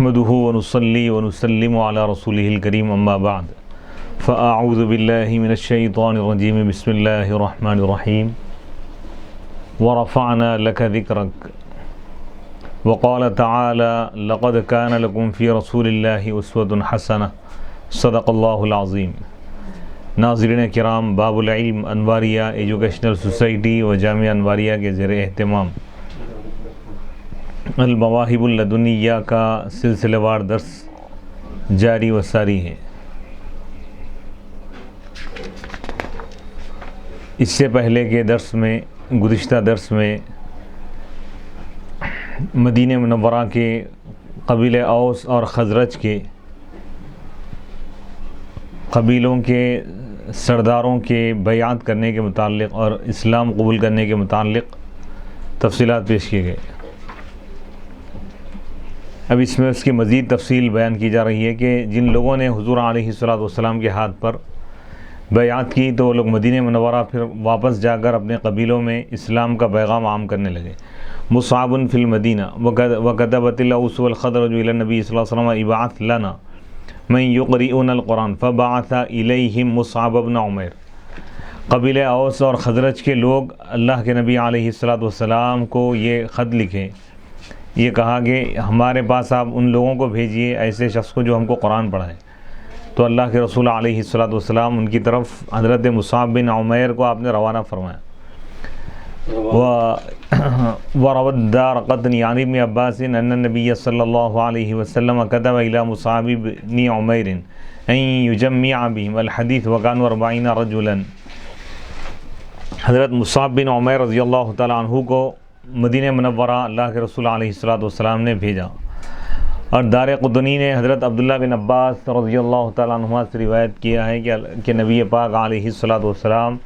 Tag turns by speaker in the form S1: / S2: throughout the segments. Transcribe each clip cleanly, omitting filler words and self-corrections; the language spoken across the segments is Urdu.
S1: نحمده ونصلي ونسلم على رسوله الكريم اما بعد فاعوذ بالله من الشيطان الرجيم بسم الله الرحمن الرحيم ورفعنا لك ذكرك وقال تعالى لقد كان لكم في رسول الله اسوة حسنة صدق الله العظيم۔ ناظرین کرام، باب العلم انواریہ ایجوکیشنل سوسائٹی و جامعہ انواریہ کے زیر اہتمام المواہب اللدنیہ کا سلسلہ وار درس جاری و ساری ہے۔ اس سے پہلے کے گزشتہ درس میں مدینہ منورہ کے قبیلہ اوس اور خزرج کے قبیلوں کے سرداروں کے بیعت کرنے کے متعلق اور اسلام قبول کرنے کے متعلق تفصیلات پیش کیے گئے۔ اب اس میں اس کی مزید تفصیل بیان کی جا رہی ہے کہ جن لوگوں نے حضور علیہ الصلوۃ والسلام کے ہاتھ پر بیعت کی تو وہ لوگ مدینہ منورہ پھر واپس جا کر اپنے قبیلوں میں اسلام کا پیغام عام کرنے لگے۔ مصعب فی المدینہ وکتبت الاوس والخزرج الی النبی صلی اللہ علیہ وسلم ابعث لنا من یقرؤنا القرآن فبعث الیہم مصعب بن عمیر۔ قبیلہ اوس اور خزرج کے لوگ اللہ کے نبی علیہ الصلوۃ والسلام کو یہ خط لکھے، یہ کہا کہ ہمارے پاس آپ ان لوگوں کو بھیجیے، ایسے شخص کو جو ہم کو قرآن پڑھائے۔ تو اللہ کے رسول علیہ الصلوۃ والسلام ان کی طرف حضرت مصعب بن عمیر کو آپ نے روانہ فرمایا۔ وروى الدارقطني عن ابن عباس ان النبي صلى الله عليه وسلم كتب الى مصعب بن عمیر ان يجمع بهم الحديث وكانوا 40 رجلا۔ حضرت مصعب بن عمیر رضی اللہ تعالی عنہ کو مدینہ منورہ اللہ کے رسول علیہ الصلوۃ والسلام نے بھیجا، اور دارقطنی نے حضرت عبداللہ بن عباس رضی اللہ تعالیٰ عنہما سے روایت کیا ہے کہ نبی پاک علیہ الصلوۃ والسلام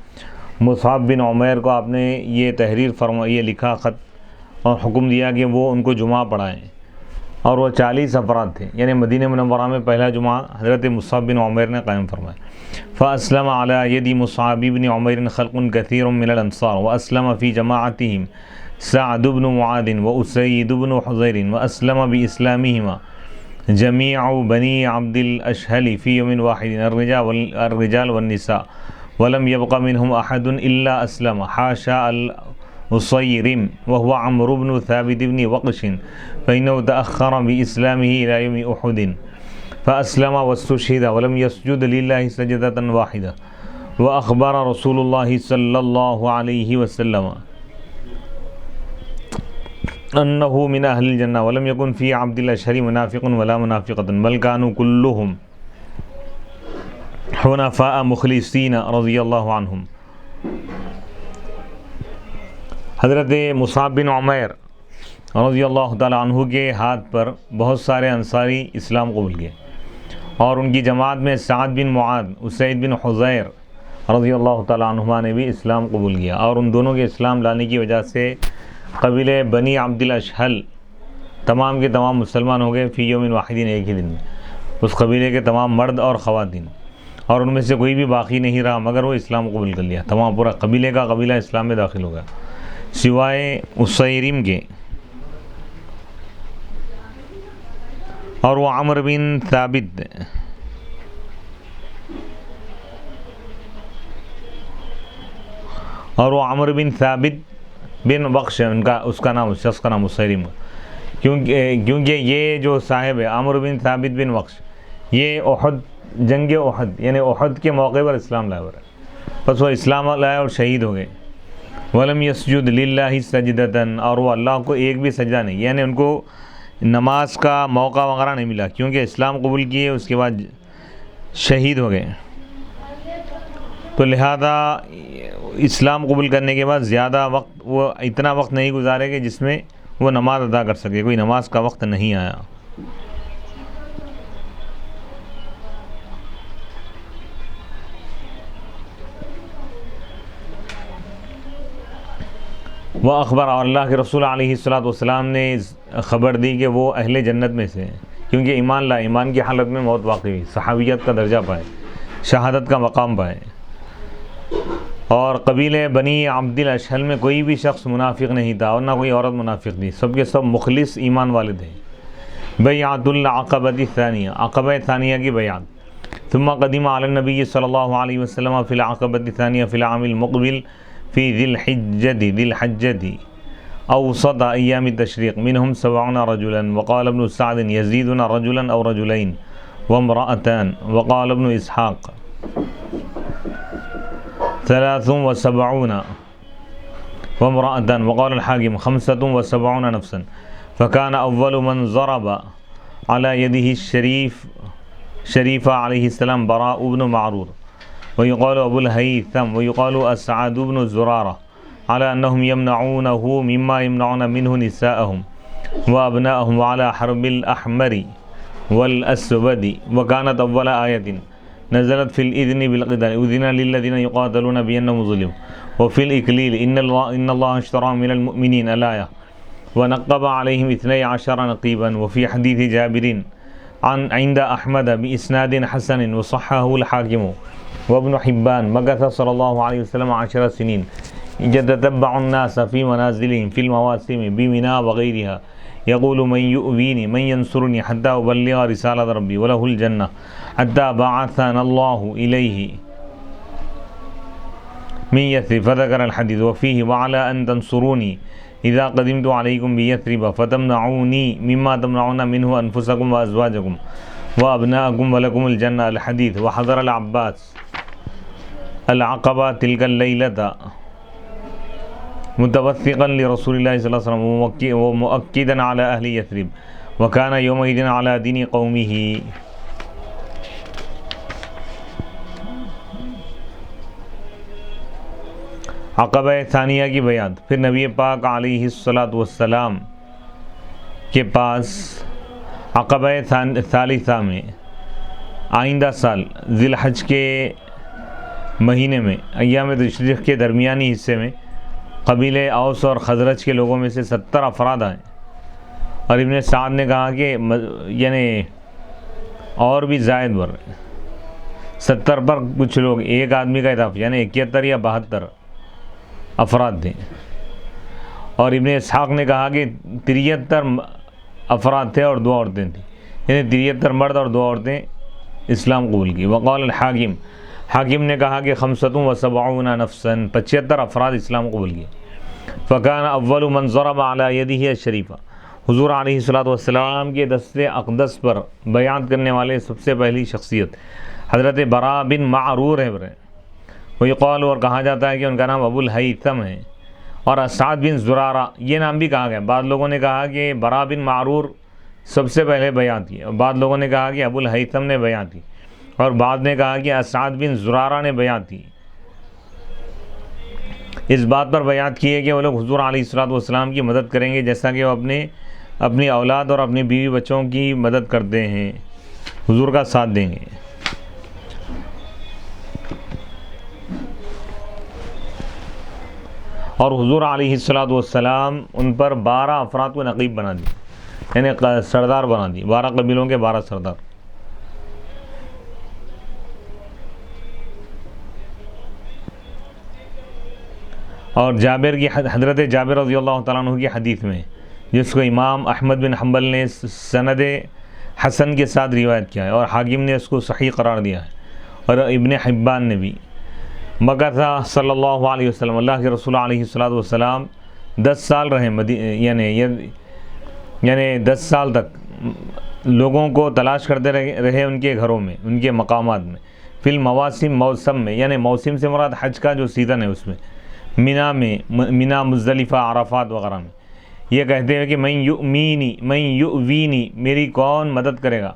S1: مصعب بن عمیر کو آپ نے یہ تحریر یہ لکھا خط اور حکم دیا کہ وہ ان کو جمعہ پڑھائیں، اور وہ 40 افراد تھے، یعنی مدینہ منورہ میں پہلا جمعہ حضرت مصعب بن عمیر نے قائم فرمایا۔ فاسلم علی ید مصعب بن عمیر خلق کثیر من الانصار واسلم فی جماعتهم سعد بن معاذ واسید بن حضیر واسلم باسلامہما جمیع بنی عبد الاشہل فی یوم واحد الرجال والنساء ولم يبق منهم احد الا اسلم حاشا الاسيرم وهو عمرو بن ثابت بن وقش فانه تاخر باسلامه الى يوم احد فاسلم واستشهد ولم يسجد لله سجدة واحدة واخبر رسول الله صلى الله عليه وسلم انه من اهل الجنة ولم يكن في عبد الاشهر منافق ولا منافقة بل كانوا كلهم حنفاء مخلصین رضی اللہ عنہم۔ حضرت مصعب بن عمیر رضی اللہ تعالیٰ عنہ کے ہاتھ پر بہت سارے انصاری اسلام قبول کیے، اور ان کی جماعت میں سعد بن معاذ، اسید بن حضیر رضی اللہ تعالیٰ عنہما نے بھی اسلام قبول کیا، اور ان دونوں کے اسلام لانے کی وجہ سے قبیلے بنی عبد الاشہل تمام کے تمام مسلمان ہو گئے فی یوم واحد، ایک ہی دن میں، اس قبیلے کے تمام مرد اور خواتین، اور ان میں سے کوئی بھی باقی نہیں رہا مگر وہ اسلام قبول کر لیا، تمام پورا قبیلے کا قبیلہ اسلام میں داخل ہو گیا سوائے اسیرم کے، اور وہ عمرو بن ثابت بن بخش اس کا نام، اس شخص کا نام اسیرم، کیونکہ یہ جو صاحب ہے عمرو بن ثابت بن بخش، یہ جنگ احد یعنی احد کے موقع پر اسلام لائے ہوئے، بس وہ اسلام لائے اور شہید ہو گئے۔ ولم یسجد للہ سجدتاً، اور وہ اللہ کو ایک بھی سجدہ نہیں، یعنی ان کو نماز کا موقع وغیرہ نہیں ملا، کیونکہ اسلام قبول کیے اس کے بعد شہید ہو گئے، تو لہذا اسلام قبول کرنے کے بعد زیادہ وقت وہ اتنا وقت نہیں گزارے کہ جس میں وہ نماز ادا کر سکے، کوئی نماز کا وقت نہیں آیا۔ وہ اخبار، اور اللہ کے رسول علیہ الصلوۃ والسلام نے خبر دی کہ وہ اہل جنت میں سے ہیں، کیونکہ ایمان کی حالت میں موت واقع ہوئی، صحابیت کا درجہ پائے، شہادت کا مقام پائے، اور قبیلے بنی عبد الاشہل میں کوئی بھی شخص منافق نہیں تھا، اور نہ کوئی عورت منافق تھی، سب کے سب مخلص ایمان والے تھے، بیعۃ العقبۃ الثانیہ، عقبہ ثانیہ کی بیعت. ثم قدم علی النبی صلی اللہ علیہ وسلم فی العقبۃ الثانیہ فی العام المقبل فی ذی الحجۃ اوسط ایام التشریق منهم 70 رجلا. وقال ابن سعد یزیدنا رجلا او رجلین وامرأتان. وقال ابن اسحاق 73 وامرأتان. وقال الحاكم 75 نفسا. فكان أول من ضرب على يده الشريف عليه السلام براء بن معرور ويقال أبو الهيثم ويقال أسعد بن زرارة على أنهم يمنعونه مما يمنعون منه نساءهم وأبناءهم وعلى حرب الأحمر والأسود. وكانت أول آية نزلت في الإذن بالقتال أذن للذين يقاتلون بأنهم ظلموا وفي الإكليل إن الله اشترى من المؤمنين الآية ونقب عليهم 12 نقيبا. وفي حديث جابر عند أحمد بإسناد حسن وصححه الحاكم وابن حبان مكث صلى الله عليه وسلم 10 سنين يتتبع الناس في منازلهم في المواسم بمنى وغيرها يقول من يؤويني من ينصرني حتى أبلغ رسالة ربي وله الجنة حتى بعثنا الله إليه من يثرب. فذكر الحديث وفيه وعلى أن تنصروني إذا قدمت عليكم بيثرب فتمنعوني مما تمنعون منه أنفسكم وأزواجكم وأبناءكم ولكم الجنة. الحديث. وحضر العباس العقبة تلك الليلة متوثقا لرسول الله صلى الله عليه وسلم ومؤكدا على أهل يثرب وكان يومئذ على دين قومه. عقبہ ثانیہ کی بیعت. پھر نبی پاک علیہ الصلاۃ والسلام کے پاس عقبہ ثالثہ میں آئندہ سال ذی الحج کے مہینے میں ایام تشریق کے درمیانی حصے میں قبیلے اوس اور خزرج کے لوگوں میں سے 70 افراد آئے. اور ابن سعد نے کہا کہ یعنی اور بھی زائد بر 70 پر کچھ لوگ ایک آدمی کا اضافہ یعنی 71 یا 72 افراد تھے. اور ابن اسحاق نے کہا کہ 73 افراد تھے اور 2 عورتیں تھیں یعنی 73 مرد اور 2 عورتیں اسلام قبول کی. وقال الحاکم، حاکم نے کہا کہ 75 نفسا 75 افراد اسلام قبول کیے. فکان اول من ضرب علی یدہ الشریفہ، حضور علیہ الصلوۃ والسلام کے دست اقدس پر بیعت کرنے والے سب سے پہلی شخصیت حضرت براء بن معرور ہے. وہ یقال اور کہا جاتا ہے کہ ان کا نام ابو الہیثم ہے. اور اسعد بن زرارہ یہ نام بھی کہا گیا. بعض لوگوں نے کہا کہ براء بن معرور سب سے پہلے بیعت کی اور بعض لوگوں نے کہا کہ ابو الہیثم نے بیعت کی اور بعض نے کہا کہ اسعد بن زرارہ نے بیعت کی. اس بات پر بیعت کی ہے کہ وہ لوگ حضور علیہ الصلوۃ والسلام کی مدد کریں گے جیسا کہ وہ اپنی اولاد اور اپنی بیوی بچوں کی مدد کرتے ہیں، حضور کا ساتھ دیں گے. اور حضور علیہ الصلوۃ والسلام ان پر 12 افراد کو نقیب بنا دی یعنی سردار بنا دی، 12 قبیلوں کے 12 سردار. اور جابر کی حضرت جابر رضی اللہ تعالیٰ عنہ کی حدیث میں جس کو امام احمد بن حنبل نے سند حسن کے ساتھ روایت کیا ہے اور حاکم نے اس کو صحیح قرار دیا ہے اور ابن حبان نے بھی. مکث صلی اللہ علیہ وسلم، اللہ کے رسول علیہ الصلوۃ والسلام 10 سال رہے یعنی 10 سال تک لوگوں کو تلاش کرتے رہے ان کے گھروں میں، ان کے مقامات میں. فی المواسم، موسم میں یعنی موسم سے مراد حج کا جو سیزن ہے اس میں، مینا مزدلفہ عرفات وغیرہ میں. یہ کہتے ہیں کہ من یؤوینی میری کون مدد کرے گا،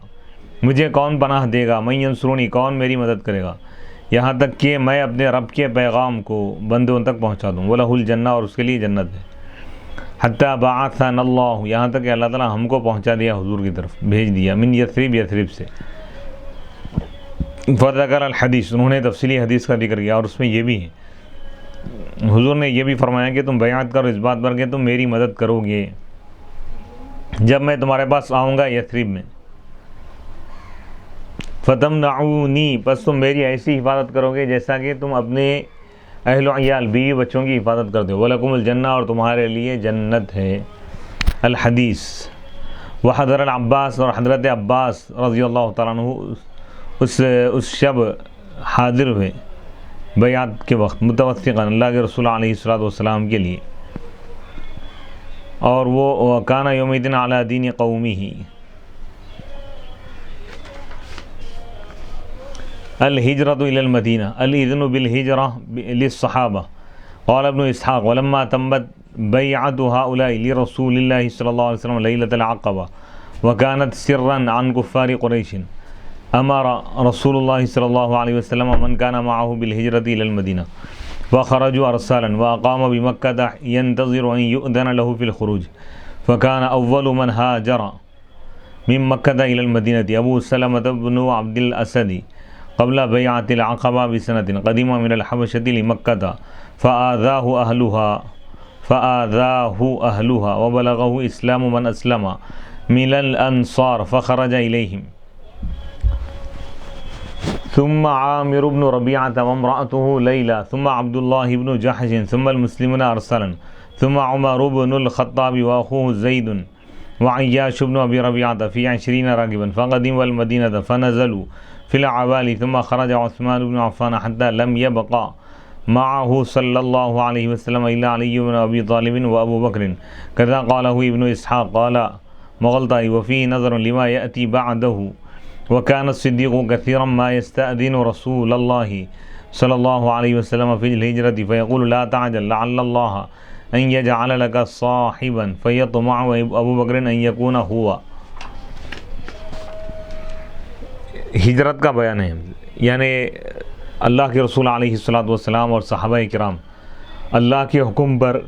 S1: مجھے کون پناہ دے گا، من ینصرونی کون میری مدد کرے گا، یہاں تک کہ میں اپنے رب کے پیغام کو بندوں تک پہنچا دوں. وَلَهُ الْجَنَّةُ اور اس کے لیے جنت ہے. حتیٰ بَعَثَنَا اللَّهُ یہاں تک کہ اللہ تعالیٰ ہم کو پہنچا دیا، حضور کی طرف بھیج دیا. من یثرب سے. فذکر الحدیث انہوں نے تفصیلی حدیث کا ذکر کیا اور اس میں یہ بھی ہے حضور نے یہ بھی فرمایا کہ تم بیعت کرو اس بات پر کہ تم میری مدد کرو گے جب میں تمہارے پاس آؤں گا یثرب میں. فتمنعونی پس تم میری ایسی حفاظت کرو گے جیسا کہ تم اپنے اہل و عیال بیوی بچوں کی حفاظت کرتے ہو. وَلَكُمُ الْجَنَّةُ اور تمہارے لیے جنت ہے. الحدیث. وہ حضرت عباس اور حضرت عباس رضی اللہ تعالیٰ عنہ اس شب حاضر ہوئے بیعت کے وقت متوسقاً اللہ کے رسول علیہ الصلوۃ والسلام کے لیے، اور وہ کان یومئذ علی دین قومہ۔ الہجرۃ الی المدینہ، الاذن بالہجرہ للصحابہ۔ قال ابن اسحاق ولما تمت بیعت هؤلاء لرسول اللہ صلی اللہ علیہ وسلم لیلۃ العقبہ وكانت سرا عن كفار قریش امر رسول اللہ صلی اللہ علیہ وسلم من كان معه بالہجرۃ الی المدینہ وخرجوا ارسالا واقام بمکہ ينتظر ان يؤذن له في الخروج فكان اول من هاجر من مکہ الى المدینہ ابو سلمۃ بن عبد الاسد قبل بیعت العقبہ بسنۃ قدیم من الحبشۃ لمکہ فآذاه أهلها وبلغه إسلام من أسلم من الأنصار فخرج إليهم ثم عامر بن ربيعة وامرأته ليلى ثم عبد الله بن جحش ثم المسلمون أرسلا ثم عمر بن الخطاب وأخوه زيد وعياش بن أبي ربيعة في 20 راكبا فقدموا المدينة فنزلوا في العوالي ثم خرج عثمان بن عفان حتى لم يبقى معه صلی اللہ علیہ وسلم الا علی بن ابی طالب و ابو بکر کذا قالہ ابن اسحاق قال مغلطائی وفیہ نظر لما یأتی بعدہ وكان الصدیق کثیرا ما یستأذن رسول اللہ صلی اللہ علیہ وسلم فی الہجرۃ فیقول لا تعجل لعل اللہ ان یجعل لك صاحبا فیطمع ابو بکر ان یکون ہوا۔ ہجرت کا بیان ہے، یعنی اللہ کے رسول علیہ الصلوۃ والسلام اور صحابہ کرام اللہ کے حکم پر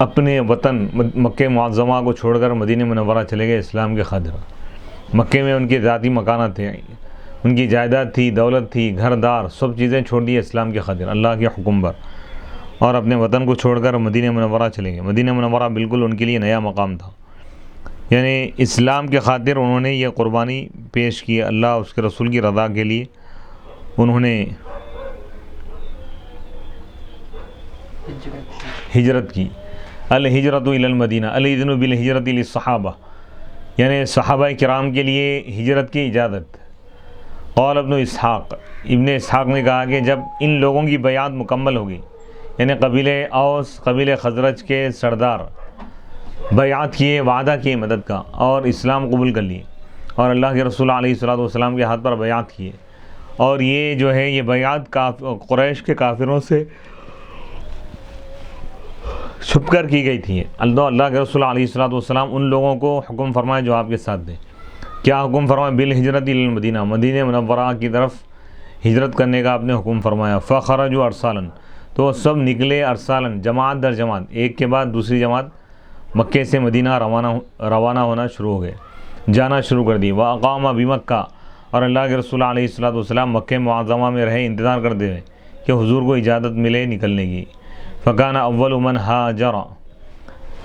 S1: اپنے وطن مکہ معظمہ کو چھوڑ کر مدینہ منورہ چلے گئے اسلام کے خاطر۔ مکے میں ان کے ذاتی مکانات تھے، ان کی جائیداد تھی، دولت تھی، گھر دار، سب چیزیں چھوڑ دی اسلام کے خاطر اللہ کے حکم پر، اور اپنے وطن کو چھوڑ کر مدینہ منورہ چلے گئے۔ مدینہ منورہ بالکل ان کے لیے نیا مقام تھا، یعنی اسلام کے خاطر انہوں نے یہ قربانی پیش کی، اللہ اس کے رسول کی رضا کے لیے انہوں نے ہجرت کی۔ الہجرۃ الی المدینہ الاذن بالہجرۃ للصحابہ، یعنی صحابہ کرام کے لیے ہجرت کی اجازت۔ قال ابن اسحاق، ابن اسحاق نے کہا کہ جب ان لوگوں کی بیعت مکمل ہوگی، یعنی قبیلہ اوس قبیلہ خزرج کے سردار بیعت کیے، وعدہ کیے مدد کا، اور اسلام قبول کر لیے، اور اللہ کے رسول علیہ الصلوۃ والسلام کے ہاتھ پر بیعت کیے، اور یہ جو ہے یہ بیعت قریش کے کافروں سے چھپ کر کی گئی تھی۔ اللہ کے رسول علیہ الصلوۃ والسلام ان لوگوں کو حکم فرمائے جو آپ کے ساتھ تھے، کیا حکم فرمایا؟ بالہجرۃ الی المدینہ، مدینہ منورہ کی طرف ہجرت کرنے کا آپ نے حکم فرمایا۔ فخرجوا ارسالا، تو سب نکلے ارسالا، جماعت در جماعت، ایک کے بعد دوسری جماعت مکے سے مدینہ روانہ ہونا شروع ہو گئے، جانا شروع کر دی۔ واقام بمکہ، اور اللہ کے رسول علیہ الصلوۃ والسلام مکہ معظمہ میں رہے، انتظار کرتے ہوئے کہ حضور کو اجازت ملے نکلنے کی۔ فکان اول من ہاجر،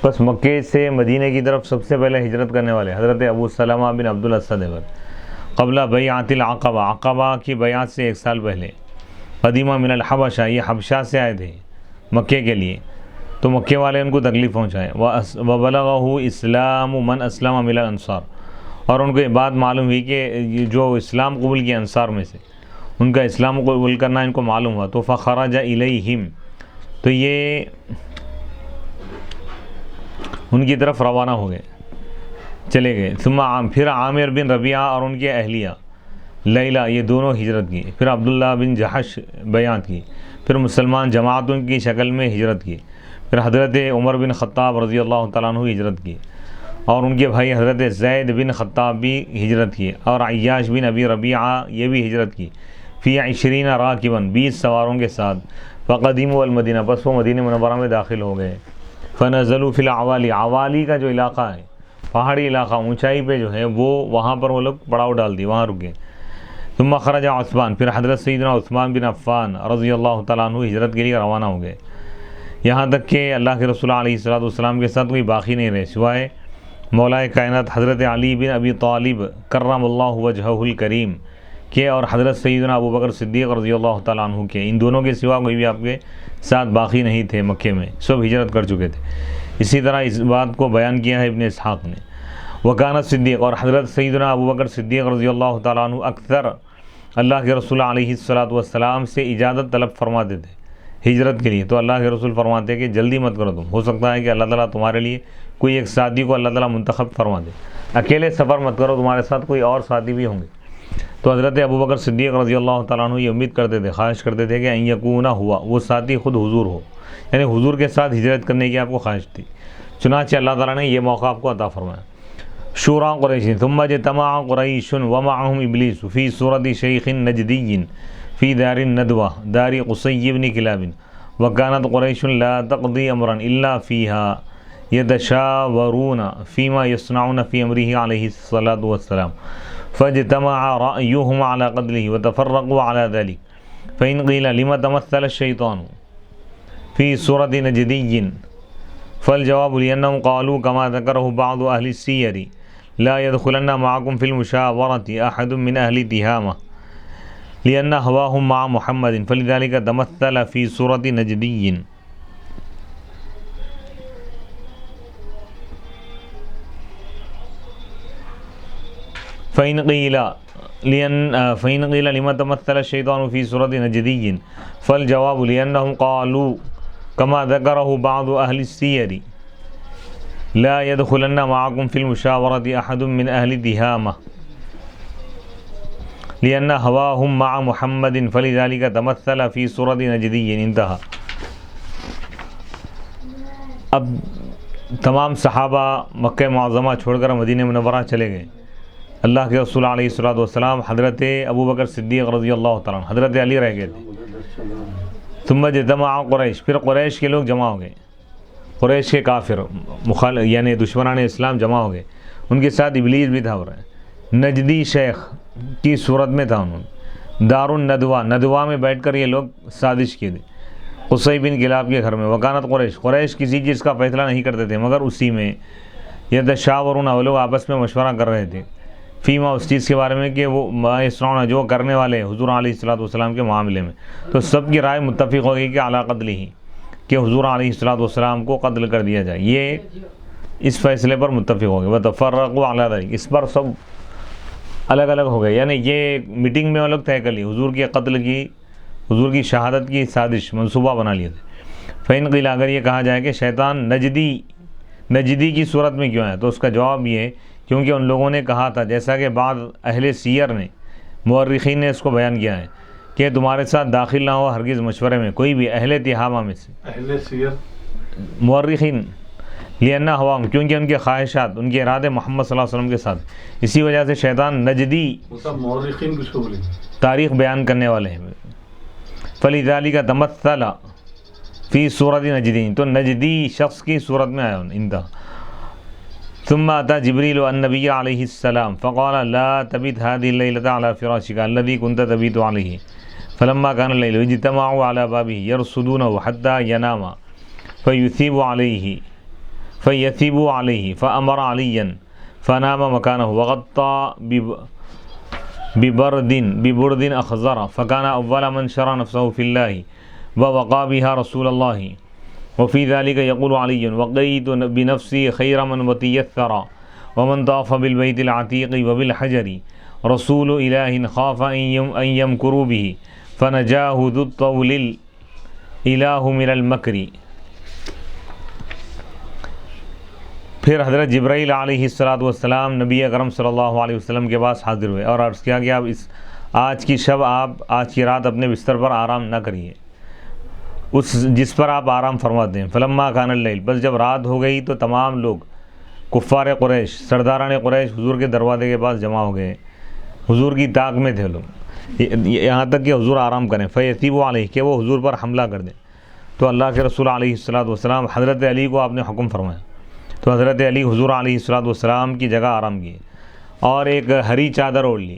S1: بس مکے سے مدینہ کی طرف سب سے پہلے ہجرت کرنے والے حضرت ابو سلمہ بن عبد الاسد قبل بیعت العقبہ، عقبہ کی بیعت سے 1 سال پہلے۔ قدیمہ من الحبشہ، یہ حبشہ سے آئے تھے مکے کے لیے، تو مکے والے ان کو تکلیف پہنچائے۔ وبلغہ اسلام من اسلم من الانصار، اور ان کو یہ بات معلوم ہوئی کہ جو اسلام قبول کیا انصار میں سے، ان کا اسلام قبول کرنا ان کو معلوم ہوا، تو فخرج الیہم، تو یہ ان کی طرف روانہ ہو گئے، چلے گئے۔ ثم پھر عامر بن ربیعہ اور ان کے اہلیہ لیلہ، یہ دونوں ہجرت کی۔ پھر عبداللہ بن جحش بیعت کی۔ پھر مسلمان جماعتوں کی شکل میں ہجرت کی۔ پھر حضرت عمر بن خطاب رضی اللہ تعالیٰ عنہ ہجرت کی، اور ان کے بھائی حضرت زید بن خطاب بھی ہجرت کی، اور عیاش بن ابی ربیعہ یہ بھی ہجرت کی۔ فی 20 راکبا، 20 سواروں کے ساتھ۔ فقدموا المدینہ، بس وہ مدینہ منورہ میں داخل ہو گئے۔ فنزلوا فی العوالی، عوالی کا جو علاقہ ہے، پہاڑی علاقہ، اونچائی پہ جو ہے، وہ وہاں پر وہ لوگ پڑاؤ ڈال دی، وہاں رکے۔ ثم خرج عثمان، پھر حضرت سیدنا عثمان بن عفان رضی اللہ تعالیٰ عنہ ہجرت کے لیے روانہ ہو گئے، یہاں تک کہ اللہ کے رسول علیہ الصلوۃ والسلام کے ساتھ کوئی باقی نہیں رہے سوائے مولا کائنات حضرت علی بن ابی طالب کرم اللہ وجہہ الکریم کے، اور حضرت سیدنا ابو بکر صدیق رضی اللہ تعالیٰ عنہ کے۔ ان دونوں کے سوا کوئی بھی آپ کے ساتھ باقی نہیں تھے مکے میں، سب ہجرت کر چکے تھے۔ اسی طرح اس بات کو بیان کیا ہے ابن اسحاق نے۔ وکانت صدیق، اور حضرت سیدنا ابو بکر صدیق رضی اللہ تعالیٰ عنہ اکثر اللہ کے رسول علیہ الصلاۃ والسلام سے اجازت طلب فرماتے تھے ہجرت کے لیے. تو اللہ کے رسول فرماتے کہ جلدی مت کرو تم، ہو سکتا ہے کہ اللہ تعالیٰ تمہارے لیے کوئی ایک ساتھی کو اللہ تعالیٰ منتخب فرما دے. اکیلے سفر مت کرو، تمہارے ساتھ کوئی اور ساتھی بھی ہوں گے. تو حضرت ابو بکر صدیق رضی اللہ تعالیٰ عنہ یہ امید کرتے تھے، خواہش کرتے تھے کہ ان یکون ہوا، وہ ساتھی خود حضور ہو، یعنی حضور کے ساتھ ہجرت کرنے کی آپ کو خواہش تھی. چنانچہ اللہ تعالیٰ نے یہ موقع آپ کو عطا فرمایا. شورا قریش ثم اجتمع قریش ومعهم ابلیس فی صورت شیخ نجدی فی دار الندوہ دار قصی بن کلاب وکانت قریش لا تقضی امرا الا فیها یتشاورون فیما یصنعون فی امرہ علیہ الصلاۃ والسلام فاجتمع رأیهم على قتله وتفرقوا على ذلك فإن قیل لما تمثل الشیطان فی صورت نجدی فالجواب لأنهم قالوا كما ذكره بعض أهل السير لا يدخلن معكم في المشاورة أحد من أهل تهامة لأن هواهم مع محمد فلذلك تمثل في صورة نجدي. فإن قيل لما تمثل الشيطان في صورة نجدي فالجواب لأنهم قالوا كما ذكره بعض أهل السير لا يدخلن معكم في المشاورة أحد من أهل تهامة لأن هواهم مع محمد فلذلك تمثل في صورة نجدي. انتہا. اب تمام صحابہ مکہ معظمہ چھوڑ کر مدینہ منورہ چلے گئے. اللہ کے رسول علیہ الصلوۃ والسلام، حضرت ابو بکر صدیق رضی اللہ تعالیٰ عنہ، حضرت علی رہ گئے تھے. ثم اجتمع قریش، پھر قریش کے لوگ جمع ہو گئے، قریش کے کافر یعنی دشمنان اسلام جمع ہو گئے. ان کے ساتھ ابلیس بھی تھا. ہو رہا ہے نجدی شیخ کی صورت میں تھا. انہوں نے دار الندوہ، ندوہ میں بیٹھ کر یہ لوگ سازش کیے تھے قصی بن کلاب کے گھر میں. وکانت قریش کسی چیز کا فیصلہ نہیں کرتے تھے مگر اسی میں. یتشاورون، وہ لوگ آپس میں مشورہ کر رہے تھے. فیما، اس چیز کے بارے میں کہ وہ ما یصنعون، جو کرنے والے حضور علیہ الصلوۃ والسلام کے معاملے میں. تو سب کی رائے متفق ہو گئی کہ علی قتلہ، کہ حضور علیہ الصلوۃ والسلام کو قتل کر دیا جائے. یہ اس فیصلے پر متفق ہو گئے. وتفرقوا علی ذلک، اس پر سب الگ الگ ہو گئے. یعنی یہ میٹنگ میں وہ لوگ طے کر لی، حضور کے قتل کی، حضور کی شہادت کی سازش منصوبہ بنا لیے تھے. فإن قیل، اگر یہ کہا جائے کہ شیطان نجدی کی صورت میں کیوں ہے، تو اس کا جواب یہ ہے کیونکہ ان لوگوں نے کہا تھا، جیسا کہ بعض اہل سیر نے، مورخین نے اس کو بیان کیا ہے، کہ تمہارے ساتھ داخل نہ ہو ہرگز مشورے میں کوئی بھی اہل تہامہ میں سے.
S2: اہل سیر
S1: مورخین، لأن ہواہم، کیونکہ ان کے خواہشات، ان کے ارادے محمد صلی اللہ علیہ وسلم کے ساتھ، اسی وجہ سے شیطان نجدی،
S2: مورخین کس کو بولیں،
S1: تاریخ بیان کرنے والے ہیں. فلذلك تمثل فی صورت نجدین، تو نجدی شخص کی صورت میں آیا. انتہا. ثم أتى جبريل النبي عليه السلام فقال لا تبت هذه الليلة على فراشك الذي كنت تبيت عليه. فلما كان الليل اجتمعوا على بابه يرصدونه حتى ينام فيثيب عليه فأمر عليا فنام مكانه وغطى ببرد أخضر فكان أول من شرع نفسه في الله ووقى بها رسول الله. وفي ذلك يقول علي وقيت بنفسي خير من وطي الثرى ومن طاف بالبيت العتيق وبالحجر رسول إله خاف أن يمكروا به فنجاه ذو الطول الإله من المكر. پھر حضرت جبرائیل علیہ الصلاۃ والسلام نبی اکرم صلی اللہ علیہ وسلم کے پاس حاضر ہوئے اور عرض کیا کہ آج کی رات اپنے بستر پر آرام نہ کریے، جس پر آپ آرام فرماتے ہیں. فلما کان اللیل، بس جب رات ہو گئی تو تمام لوگ کفار قریش، سرداران قریش حضور کے دروازے کے پاس جمع ہو گئے. حضور کی طاق میں تھے لوگ، یہاں تک کہ حضور آرام کریں. فیثیبوا علیہ، کہ وہ حضور پر حملہ کر دیں. تو اللہ کے رسول علیہ الصلاۃ والسلام، حضرت علی کو آپ نے حکم فرمایا. تو حضرت علی حضور علیہ الصلاۃ والسلام کی جگہ آرام کیے اور ایک ہری چادر اوڑھ لی.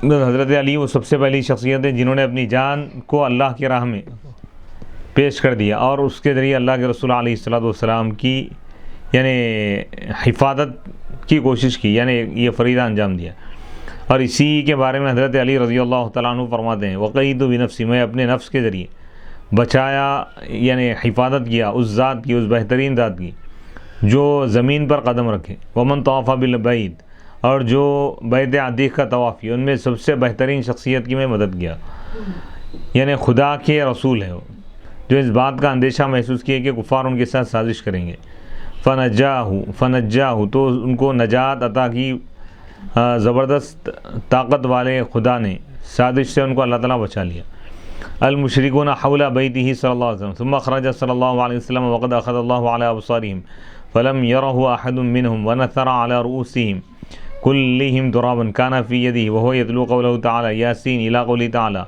S1: حضرت علی وہ سب سے پہلی شخصیت ہے جنہوں نے اپنی جان کو اللہ کی راہ میں پیش کر دیا اور اس کے ذریعے اللہ کے رسول علیہ الصلاۃ والسلام کی یعنی حفاظت کی کوشش کی، یعنی یہ فریضہ انجام دیا. اور اسی کے بارے میں حضرت علی رضی اللہ تعالیٰ عنہ فرماتے ہیں وقیت بنفسی، میں اپنے نفس کے ذریعے بچایا، یعنی حفاظت کیا اس ذات کی، اس بہترین ذات کی جو زمین پر قدم رکھے، ومن طواف بالبیت، اور جو بیت عتیق کا طواف کیا، ان میں سب سے بہترین شخصیت کی میں مدد کیا، یعنی خدا کے رسول ہے وہ، جو اس بات کا اندیشہ محسوس کیا کہ کفار ان کے ساتھ سازش کریں گے، فنجاہ تو ان کو نجات عطا کی، زبردست طاقت والے خدا نے سازش سے ان کو اللہ تعالیٰ بچا لیا۔ المشرکون حول بیتہ صلی اللہ علیہ وسلم ثم خرج صلی اللہ علیہ وسلم وقد اخذ اللہ علی ابصارهم فلم يره احد منهم ونثر على رؤوسهم كلهم ترابا كان في يده وهو يتلو قوله تعالى ياسين الى قوله تعالى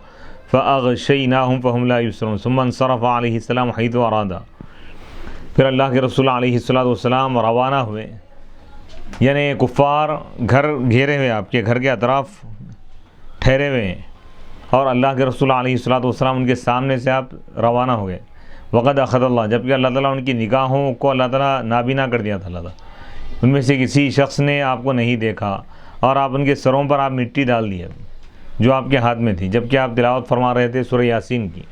S1: فاغشيناهم فهم لا يبصرون ثم انصرف علیہ السلام حيث اراد۔ پھر اللہ کے رسول علیہ الصلوۃ والسلام روانہ ہوئے، یعنی کفار گھر گھیرے ہوئے، آپ کے گھر کے اطراف ٹھہرے ہوئے ہیں، اور اللہ کے رسول علیہ الصلوۃ والسلام ان کے سامنے سے آپ روانہ ہو گئے۔ وقد اخذ اللہ، جبکہ اللہ تعالیٰ ان کی نگاہوں کو اللہ تعالیٰ نابینا کر دیا تھا، اللہ تعالیٰ ان میں سے کسی شخص نے آپ کو نہیں دیکھا، اور آپ ان کے سروں پر آپ مٹی ڈال دیے جو آپ کے ہاتھ میں تھی، جبکہ آپ تلاوت فرما رہے تھے سورہ یاسین کی۔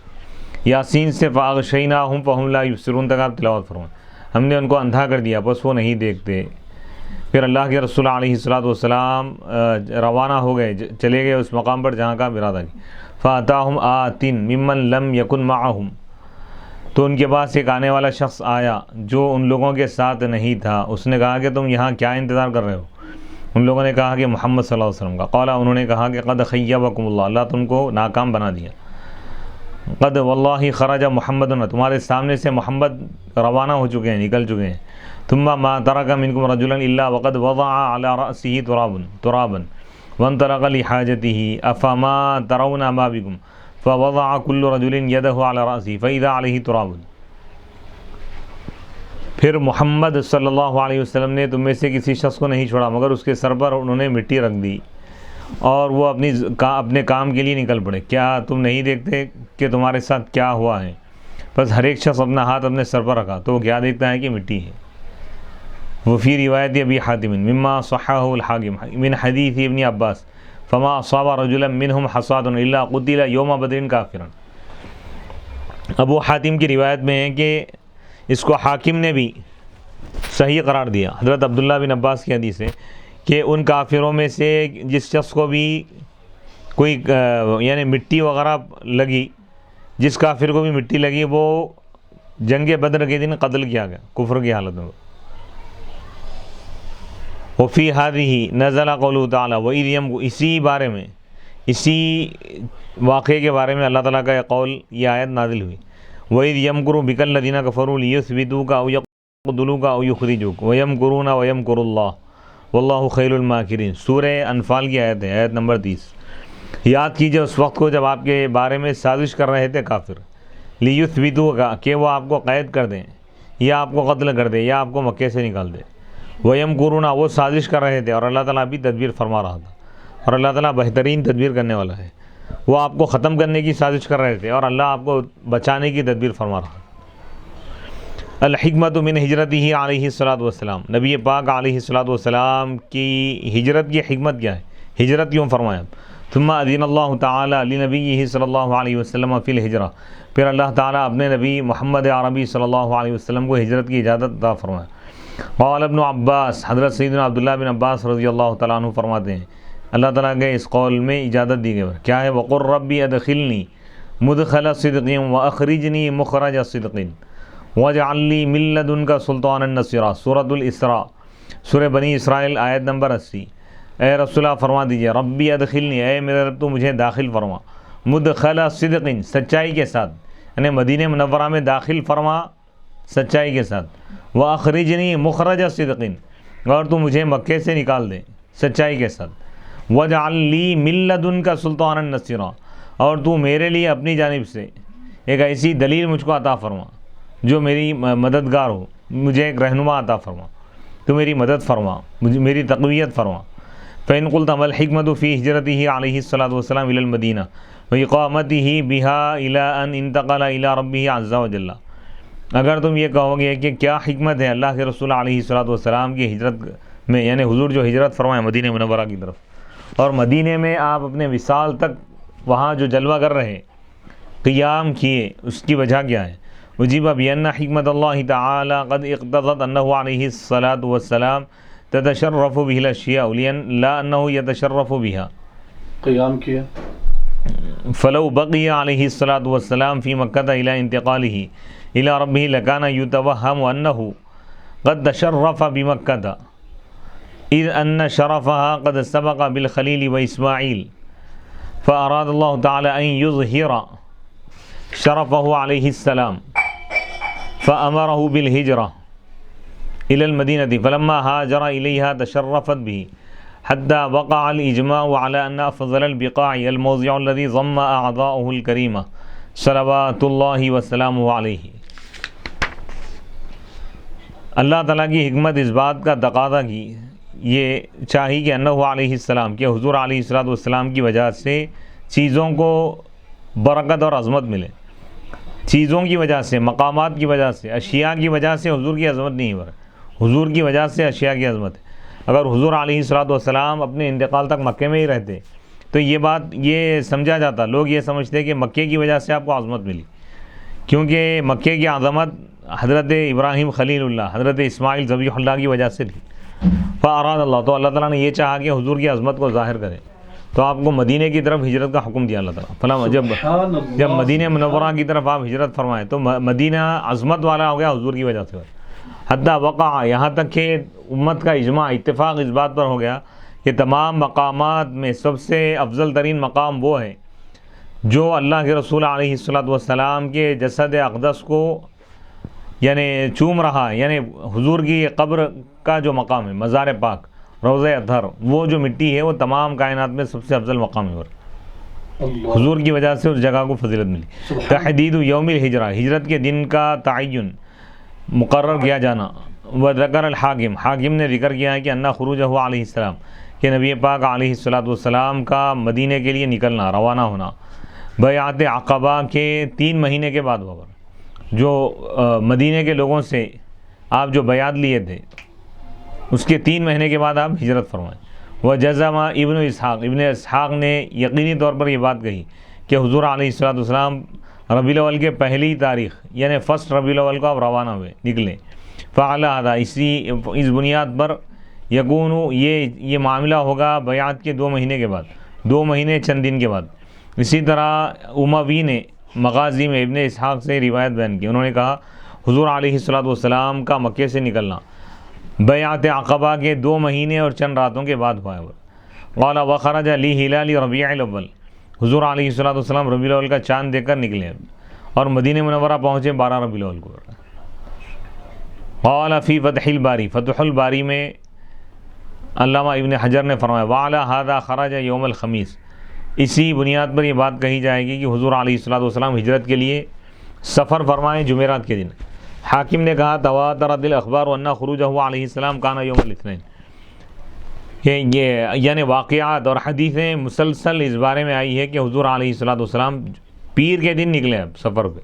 S1: یاسین سے فاغشیناہم فہم لا یبصرون تک آپ تلاوت فرمائیں، ہم نے ان کو اندھا کر دیا بس وہ نہیں دیکھتے۔ پھر اللہ کے رسول علیہ الصلوۃ والسلام روانہ ہو گئے، چلے گئے اس مقام پر جہاں کا ارادہ کی۔ فاتاہم آتٍ ممن لم یکن معہم، تو ان کے پاس ایک آنے والا شخص آیا جو ان لوگوں کے ساتھ نہیں تھا۔ اس نے کہا کہ تم یہاں کیا انتظار کر رہے ہو؟ ان لوگوں نے کہا کہ محمد صلی اللہ علیہ وسلم کا۔ قال، انہوں نے کہا کہ قد خیبکم اللہ، اللہ تم کو ناکام بنا دیا۔ قد واللہ خرج محمد، تمہارے سامنے سے محمد روانہ ہو چکے ہیں، نکل چکے ہیں۔ ثم ما ترک منکم رجلا الا وقد وضع على رأسه ترابا وانطلق لحاجته افما ترون ما بكم فوضع كل رجل يده على رأسه فإذا عليه تراب۔ پھر محمد صلی اللہ علیہ وسلم نے تم میں سے کسی شخص کو نہیں چھوڑا مگر اس کے سر پر انہوں نے مٹی رکھ دی، اور وہ اپنے کام کے لیے نکل پڑے۔ کیا تم نہیں دیکھتے کہ تمہارے ساتھ کیا ہوا ہے؟ بس ہر ایک شخص اپنا ہاتھ اپنے سر پر رکھا تو وہ کیا دیکھتا ہے کہ مٹی ہے۔ وفی روایت ابی حاتم مما صححہ الحاکم من حدیث ابن عباس فما اصاب رجلا منهم حصاد الا قتل یوم بدر کافرا۔ ابو حاتم کی روایت میں ہے کہ اس کو حاکم نے بھی صحیح قرار دیا، حضرت عبداللہ بن عباس کی حدیث ہے کہ ان کافروں میں سے جس شخص کو بھی کوئی یعنی مٹی وغیرہ لگی، جس کافر کو بھی مٹی لگی وہ جنگ بدر کے دن قتل کیا گیا کفر کی حالت میں۔ وفی هذه نزل قوله تعالی وَإِذْ، اسی بارے میں، اسی واقعے کے بارے میں اللہ تعالیٰ کا قول، یہ آیت نازل ہوئی۔ وَإِذْ يَمْكُرُ بِكَ الَّذِينَ كَفَرُوا لِيُثْبِتُوكَ أَوْ يَقْتُلُوكَ أَوْ يُخْرِجُوكَ وَيَمْكُرُونَ وَيَمْكُرُ اللَّهُ وَاللَّهُ خَيْرُ الْمَاكِرِينَ۔ سورہ انفال کی آیت ہے، آیت نمبر 30۔ یاد کیجئے اس وقت کو جب آپ کے بارے میں سازش کر رہے تھے کافر، لِيُثْبِتُوكَ، کہ وہ آپ کو قید کر دیں یا آپ کو قتل کر دیں یا آپ کو مکے سے نکال دیں۔ وَيَمْكُرُونَ، وہ سازش کر رہے تھے، اور اللہ تعالیٰ بھی تدبیر فرما رہا تھا، اور اللہ تعالیٰ بہترین تدبیر کرنے والا ہے۔ وہ آپ کو ختم کرنے کی سازش کر رہے تھے اور اللہ آپ کو بچانے کی تدبیر فرما رہا تھا۔ الحکمت من ہجرتہ علیہ الصلوۃ والسلام، نبی پاک علیہ الصلوۃ والسلام کی ہجرت کی حکمت کیا ہے؟ ہجرت کیوں فرمایا؟ ثم اذن اللہ تعالی لنبیہ صلی اللہ علیہ وسلم فی الہجرہ، پھر اللہ تعالیٰ اپنے نبی محمد عربی صلی اللہ علیہ وسلم کو ہجرت کی اجازت عطا فرمایا۔ قال ابن عباس، حضرت سیدنا عبداللہ بن عباس رضی اللہ تعالیٰ عنہ فرماتے ہیں اللہ تعالیٰ کے اس قول میں اجازت دی گئی کیا ہے؟ وَقُلْ رَبِّ أَدْخِلْنِي مُدْخَلَ صِدْقٍ وَأَخْرِجْنِي مُخْرَجَ صِدْقٍ وَاجْعَلْ لِي مِن لَّدُنْكَ سُلْطَانًا نَصِيرًا۔ سورۃ الاسراء، سورہ بنی اسرائیل، آیت نمبر 80۔ اے رسول اللہ فرما دیجئے ربی ادخلنی، اے میرے رب تو مجھے داخل فرما، مدخل صدق، سچائی کے ساتھ، یعنی مدینہ منورہ میں داخل فرما سچائی کے ساتھ، وَأَخْرِجْنِي مُخْرَجَ صِدْقٍ، اور تو مجھے مکے سے نکال دے سچائی کے ساتھ، وَاجْعَلْ لِي مِن لَّدُنْكَ سُلْطَانًا نَصِيرًا، اور تو میرے لیے اپنی جانب سے ایک ایسی دلیل مجھ کو عطا فرما جو میری مددگار ہو، مجھے ایک رہنما عطا فرما، تو میری مدد فرما، مجھے میری تقویت فرما۔ فَإِن قُلْتَ مَا الْحِكْمَةُ فِي هِجْرَتِهِ عَلَيْهِ الصَّلَاةُ وَالسَّلَامُ إِلَى الْمَدِينَةِ وَإِقَامَتِهِ بِهَا إِلَىٰ أَنْ انتقل إِلَىٰ رَبِّهِ عَزَّ وَجَلَّ، اگر تم یہ کہو گے کہ کیا حکمت ہے اللہ کے رسول علیہ الصلوۃ والسلام کی ہجرت میں، یعنی حضور جو ہجرت فرمائے مدینہ منورہ کی طرف، اور مدینہ میں آپ اپنے وصال تک وہاں جو جلوہ کر رہے قیام کیے، اس کی وجہ کیا ہے؟ اجیب بأن حکمت اللہ تعالی قد اقتضت انہ علیہ الصلاۃ والسلام تتشرف به الاشیاء لا انہ یتشرف بها
S2: قیام کیا
S1: فلو بقی علیہ الصلاۃ والسلام فی مکہ الی انتقالہ الی ربہ لکان یتوہم انہ قد تشرف بمکہ اذ ان شرفها قد سبق بالخلیل واسماعیل فاراد اللہ تعالی ان یظہر شرفہ علیہ السلام فأمره بالهجرة إلى المدينة فلما هاجر إليها تشرفت به حتى وقع الإجماع على أن أفضل البقاع الموضع الذي ضم أعضاؤه الكريمة صلوات الله وسلامه عليه. اللہ تعالیٰ کی حکمت اس بات کا تقاضا کی یہ چاہی کہ انہ علیہ السلام کہ حضور علیہ السلام کی وجہ سے چیزوں کو برکت اور عظمت ملے. چیزوں کی وجہ سے، مقامات کی وجہ سے، اشیاء کی وجہ سے حضور کی عظمت نہیں ہے، حضور کی وجہ سے اشیاء کی عظمت ہے. اگر حضور علیہ السلام اپنے انتقال تک مکے میں ہی رہتے تو یہ بات یہ سمجھا جاتا، لوگ یہ سمجھتے کہ مکے کی وجہ سے آپ کو عظمت ملی، کیونکہ مکے کی عظمت حضرت ابراہیم خلیل اللہ، حضرت اسماعیل ذبیح اللہ کی وجہ سے تھی. فاراد اللہ، تو اللہ تعالیٰ نے یہ چاہا کہ حضور کی عظمت کو ظاہر کرے تو آپ کو مدینہ کی طرف ہجرت کا حکم دیا اللہ تعالیٰ. فلاں جب مدینہ منورہ کی طرف آپ ہجرت فرمائیں تو مدینہ عظمت والا ہو گیا حضور کی وجہ سے. حتیٰ وقع، یہاں تک کہ امت کا اجماع اتفاق اس بات پر ہو گیا کہ تمام مقامات میں سب سے افضل ترین مقام وہ ہے جو اللہ کے رسول علیہ السلام کے جسد اقدس کو یعنی چوم رہا ہے، یعنی حضور کی قبر کا جو مقام ہے، مزار پاک، روضہ اطہر، وہ جو مٹی ہے وہ تمام کائنات میں سب سے افضل مقام ہے. حضور کی وجہ سے اس جگہ کو فضیلت ملی. تحدید یوم الہجرہ، ہجرت کے دن کا تعین مقرر کیا جانا. وذکر الحاکم، حاکم نے ذکر کیا ہے کہ انہ خروجہ علیہ السلام کہ نبی پاک علیہ السلام کا مدینہ کے لیے نکلنا، روانہ ہونا بیعت عقبہ کے 3 مہینے کے بعد ہوا. جو مدینہ کے لوگوں سے آپ جو بیعت لیے تھے اس کے 3 مہینے کے بعد آپ ہجرت فرمائیں. وجزم ابن اسحاق نے یقینی طور پر یہ بات کہی کہ حضور علیہ السلام ربیع الاول کے پہلی تاریخ یعنی فرسٹ ربیع الاول کو آپ روانہ ہوئے، نکلے. فعلی ھذا، اس بنیاد پر یکون یہ معاملہ ہوگا بیعت کے 2 مہینے کے بعد، 2 مہینے چند دن کے بعد. اسی طرح اموی نے مغازی میں ابن اسحاق سے روایت بیان کی، انہوں نے کہا حضور علیہ السلام کا مکے سے نکلنا بیعت عقبہ کے 2 مہینے اور چند راتوں کے بعد ہوا ہے. قال وخرج لی ہلال ربیع الاول، حضور علیہ السلام ربیع الاول کا چاند دیکھ کر نکلے اور مدینہ منورہ پہنچے 12 ربیع الاول کو. قال فی فتح الباری، فتح الباری میں علامہ ابن حجر نے فرمایا وعلی ھذا خرج یوم الخمیس، اسی بنیاد پر یہ بات کہی جائے گی کہ حضور علیہ السلام ہجرت کے لیے سفر فرمائے جمعرات کے دن. حاکم نے کہا تواترت الاخبار وان خروجہ علیہ السلام کانا یوم الاثنین، کہ یہ یعنی واقعات اور حدیثیں مسلسل اس بارے میں آئی ہے کہ حضور علیہ السلام پیر کے دن نکلے سفر پہ،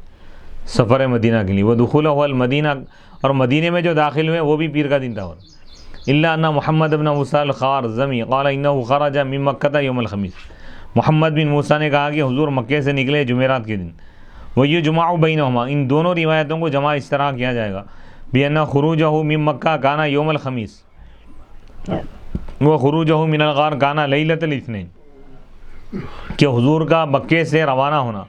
S1: سفر مدینہ کے لیے. ودخولہ المدینہ، اور مدینہ میں جو داخل ہوئے وہ بھی پیر کا دن تھا. الا ان محمد بن موسیٰ الخارزمی قال انہ خرج من مکہ یوم الخمیس، محمد بن موسیٰ نے کہا کہ حضور مکے سے نکلے جمعرات کے دن. ویجمع بینہما، ان دونوں روایتوں کو جمع اس طرح کیا جائے گا بأن خروجہ من مکہ کانا یوم الخمیس وخروجہ من الغار کانا لیلۃ الاثنین، کہ حضور کا مکے سے روانہ ہونا،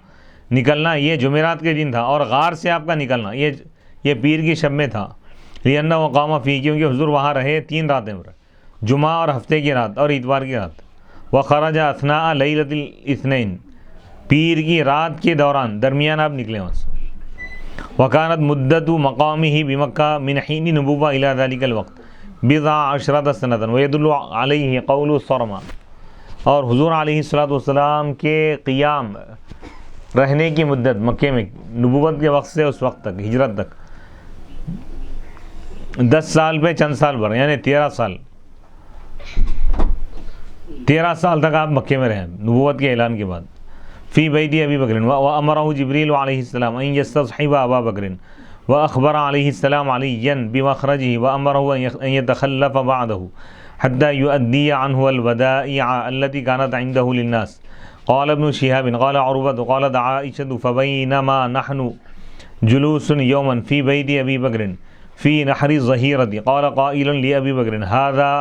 S1: نکلنا یہ جمعرات کے دن تھا، اور غار سے آپ کا نکلنا یہ پیر کی شب میں تھا. لأنہ وقام فی، کیونکہ حضور وہاں رہے 3 راتیں، جمعہ اور ہفتے کی رات اور اتوار کی رات. وخرج اثناء لیلۃ الاثنین، پیر کی رات کے دوران درمیان آپ نکلے وہاں سے. وکانت مدت مقامہ بمکہ من حین نبوہ الی ذلک الوقت 12 سنۃ ویدل علیہ قول صرما، اور حضور علیہ السلام کے قیام رہنے کی مدت مکے میں نبوت کے وقت سے اس وقت تک، ہجرت تک 10 سال پہ چند سال بھر، یعنی 13 سال تک آپ مکے میں رہے نبوت کے اعلان کے بعد. فی بیت ابی بکر وامرہ جبریل علیہ السلام ان یستصحب ابا بکر واخبر علیہ السلام علیا بمخرجہ وامرہ ان یتخلف بعدہ حتى يؤدي عنه الودائع التي كانت عنده للناس. قال ابن شهاب قال عروة قالت عائشة فبينما نحن جلوس یوما فی بیت ابی بکر فی نحر الظہیرۃ قال قائل لأبی بکر ھذا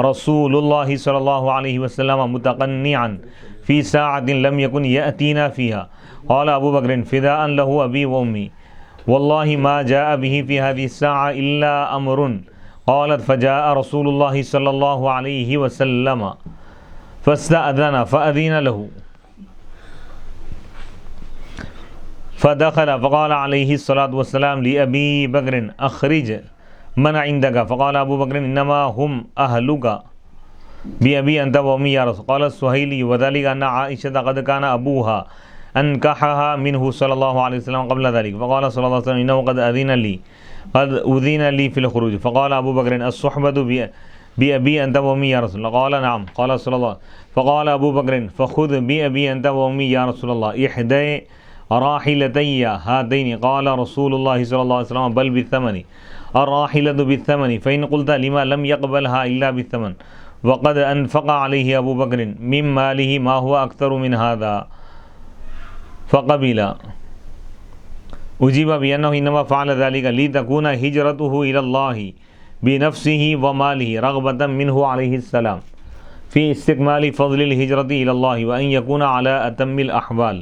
S1: رسول اللہ صلی اللہ علیہ وسلم متقنعا فی ساعۃ لم یکن یأتینا فیہا قال ابو بکر فداء له ابی و امی واللہ ما جاء به فی هذه الساعة الا امر قالت فجاء رسول اللہ صلی اللہ علیہ وسلم فاستأذن فأذن له فدخل فقال عليه الصلاة والسلام لأبي بكر أخرج من عندك فقال أبو بكر إنما هم أهلك بأبي أنت وأمي يا رسول. قال السهيلي وذلك أن عائشة قد كان أبوها أنكحها منه صلى الله عليه وسلم قبل ذلك فقال صلى الله عليه وسلم إنه قد أذن لي في الخروج فقال أبو بكر الصحبة بأبي أنت وأمي يا رسول الله. قال نعم. قال صلى الله فقال أبو بكر فخذ بأبي أنت وأمي يا رسول الله إحدى راحلتي هاتين. قال رسول الله صلى الله عليه وسلم بل بالثمن الراحلة بالثمن فإن قلت لما لم يقبلها إلا بالثمن وقد أنفق عليه أبو بكر من ماله ما هو أكثر من هذا فقبل. أجيب بأنه إنما فعل ذلك لتكون هجرته إلى الله بنفسه وماله رغبة منه عليه السلام في استكمال فضل الهجرة إلى الله وأن يكون على أتم الأحوال.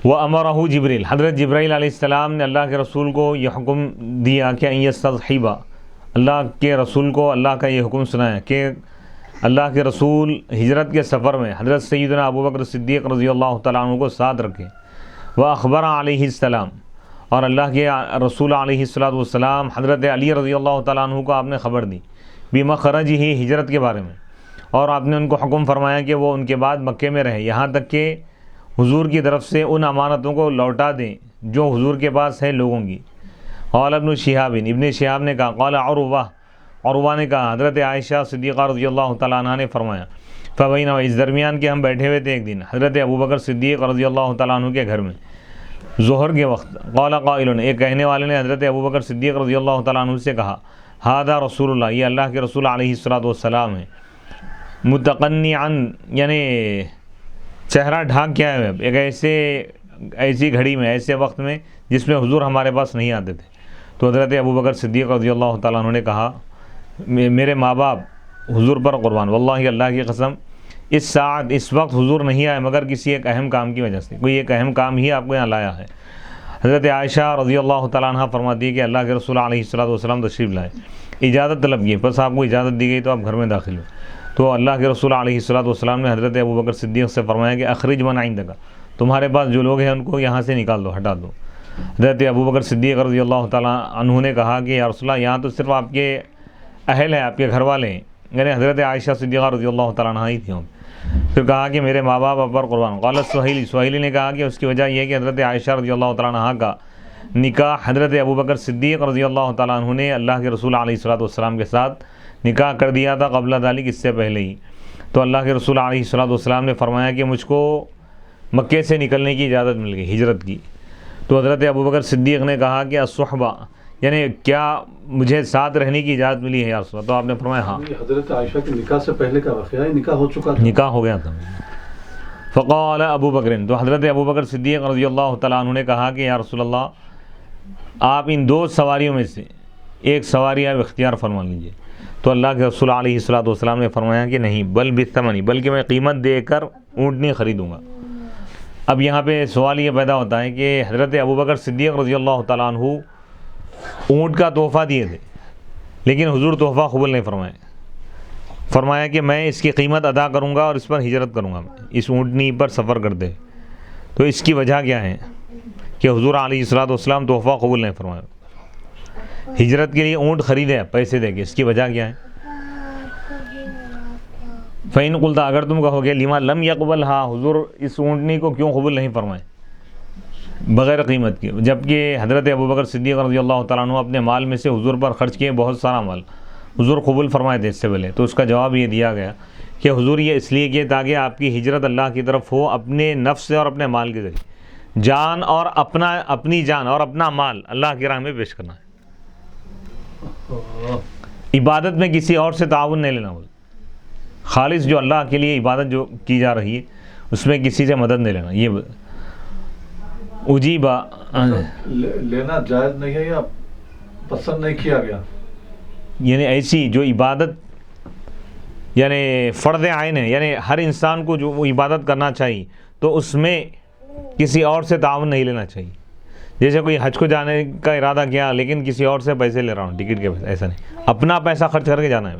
S1: وَأَمَرَهُ جبریل حضرت جبرائیل علیہ السلام نے اللہ کے رسول کو یہ حکم دیا کہ ان یستضحبا اللہ کے رسول کو اللہ کا یہ حکم سنایا کہ اللہ کے رسول ہجرت کے سفر میں حضرت سیدنا ابو بکر صدیق رضی اللہ تعالیٰ عنہ کو ساتھ رکھیں. وَأَخْبَرَ علیہ السلام اور اللہ کے رسول علیہ السلام حضرت علی رضی اللہ تعالیٰ عنہ کو آپ نے خبر دی بمخرجہ ہجرت کے بارے میں اور آپ نے ان کو حکم فرمایا کہ وہ ان کے بعد مکے میں رہیں یہاں تک کہ حضور کی طرف سے ان امانتوں کو لوٹا دیں جو حضور کے پاس ہے لوگوں کی. قال ابن شہاب ابن شہاب نے کہا قال عروہ نے کہا حضرت عائشہ صدیقہ رضی اللہ تعالیٰ عنہ نے فرمایا فبینما اس درمیان کے ہم بیٹھے ہوئے تھے ایک دن حضرت ابو بکر صدیق رضی اللہ تعالیٰ عنہ کے گھر میں ظہر کے وقت. قال قائل ایک کہنے والے نے حضرت ابو بکر صدیق رضی اللہ تعالیٰ عنہ سے کہا ھذا رسول اللہ یہ اللہ کے رسول علیہ السلام ہے متقنعا یعنی چہرہ ڈھانک کیا ہے ایک ایسی گھڑی میں ایسے وقت میں جس میں حضور ہمارے پاس نہیں آتے تھے. تو حضرت ابو بکر صدیق رضی اللہ تعالیٰ عنہ نے کہا میرے ماں باپ حضور پر قربان واللہ اللہ کی قسم اس وقت حضور نہیں آئے مگر کسی ایک اہم کام کی وجہ سے کوئی ایک اہم کام ہی آپ کو یہاں لایا ہے. حضرت عائشہ رضی اللہ تعالیٰ عنہ فرماتی ہے کہ اللہ کے رسول علیہ السلام تشریف لائے اجازت طلب کی بس آپ کو اجازت دی گئی تو آپ گھر میں داخل ہوئے. تو اللہ کے رسول علیہ السلام نے حضرت ابو بکر صدیق سے فرمایا کہ اخرج من عندک تمہارے پاس جو لوگ ہیں ان کو یہاں سے نکال دو ہٹا دو. حضرت ابو بکر صدیق رضی اللہ تعالیٰ عنہ نے کہا کہ یا رسول اللہ یہاں تو صرف آپ کے اہل ہیں آپ کے گھر والے ہیں یعنی حضرت عائشہ صدیقہ رضی اللہ تعالیٰ عنہ ہی تھی. پھر کہا کہ میرے ماں باپ پر قربان. قال سہیلی نے کہا کہ اس کی وجہ یہ ہے کہ حضرت عائشہ رضی اللہ تعالیٰ عنہ کا نکاح حضرت ابو بکر صدیق رضی اللہ تعالیٰ عنہ نے اللہ کے رسول علیہ السلام کے ساتھ نکاح کر دیا تھا قبل ذالک اس سے پہلے ہی. تو اللہ کے رسول علیہ السلام نے فرمایا کہ مجھ کو مکے سے نکلنے کی اجازت مل گئی ہجرت کی. تو حضرت ابو بکر صدیق نے کہا کہ الصحبہ یعنی کیا مجھے ساتھ رہنے کی اجازت ملی ہے یا رسول اللہ. تو آپ نے فرمایا ہاں.
S2: حضرت عائشہ کے نکاح سے پہلے کا واقعہ ہے نکاح ہو چکا تھا
S1: نکاح ہو گیا تھا. فقال ابو بکر تو حضرت ابو بکر صدیق رضی اللہ تعالیٰ عنہ نے کہا کہ یا رسول اللہ آپ ان دو سواریوں میں سے ایک سواری آپ اختیار فرما لیجیے. تو اللہ کے رسول علیہ السلام نے فرمایا کہ نہیں بل بالثمن بلکہ میں قیمت دے کر اونٹنی خریدوں گا. اب یہاں پہ سوال یہ پیدا ہوتا ہے کہ حضرت ابو بکر صدیق رضی اللہ تعالیٰ عنہ اونٹ کا تحفہ دیے تھے لیکن حضور تحفہ قبول نہیں فرمایا کہ میں اس کی قیمت ادا کروں گا اور اس پر ہجرت کروں گا اس اونٹنی پر سفر کرتے. تو اس کی وجہ کیا ہے کہ حضور علیہ السلام تحفہ قبول نہیں فرمایا ہجرت کے لیے اونٹ خریدے پیسے دے کے. اس کی وجہ کیا ہے فَإِن قُلْتَ اگر تم کہو گے لما لم يقبلها حضور اس اونٹنی کو کیوں قبول نہیں فرمائے بغیر قیمت کے جبکہ حضرت ابو بکر صدیق رضی اللہ تعالیٰ عنہ اپنے مال میں سے حضور پر خرچ کیے بہت سارا مال حضور قبول فرمائے تھے اس سے پہلے. تو اس کا جواب یہ دیا گیا کہ حضور یہ اس لیے کیے تاکہ آپ کی ہجرت اللہ کی طرف ہو اپنے نفس سے اور اپنے مال کے ذریعے جان اور اپنی جان اور اپنا مال اللہ کی راہ میں پیش کرنا ہے. عبادت میں کسی اور سے تعاون نہیں لینا، بولے خالص جو اللہ کے لیے عبادت جو کی جا رہی ہے اس میں کسی سے مدد نہیں لینا. یہ اجیبا
S2: لینا جائز نہیں ہے یا پسند نہیں کیا گیا؟
S1: یعنی ایسی جو عبادت یعنی فرض عین ہے، یعنی ہر انسان کو جو وہ عبادت کرنا چاہیے تو اس میں کسی اور سے تعاون نہیں لینا چاہیے. جیسے کوئی حج کو جانے کا ارادہ کیا لیکن کسی اور سے پیسے لے رہا ہوں ٹکٹ کے پیسے، ایسا نہیں، اپنا پیسہ خرچ کر کے جانا ہے.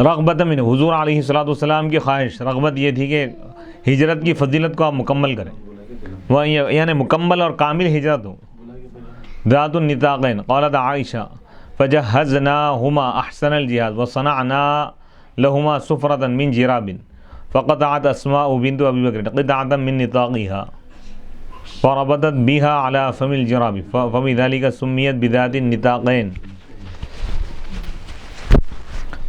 S1: رغبت من حضور علیہ الصلوۃ والسلام کی خواہش، رغبت یہ تھی کہ ہجرت کی فضیلت کو آپ مکمل کریں، وہ یعنی مکمل اور کامل ہجرت ہو. ذات النطاقین قالت عائشہ فجهزناهما احسن الجهاز وصنعنا لهما سفرة من جراب فقطعت اسماء بنت ابي بکر قطعة من نطاقها فربطت بها على فم الجراب فبذلك سميت بذات النطاقین.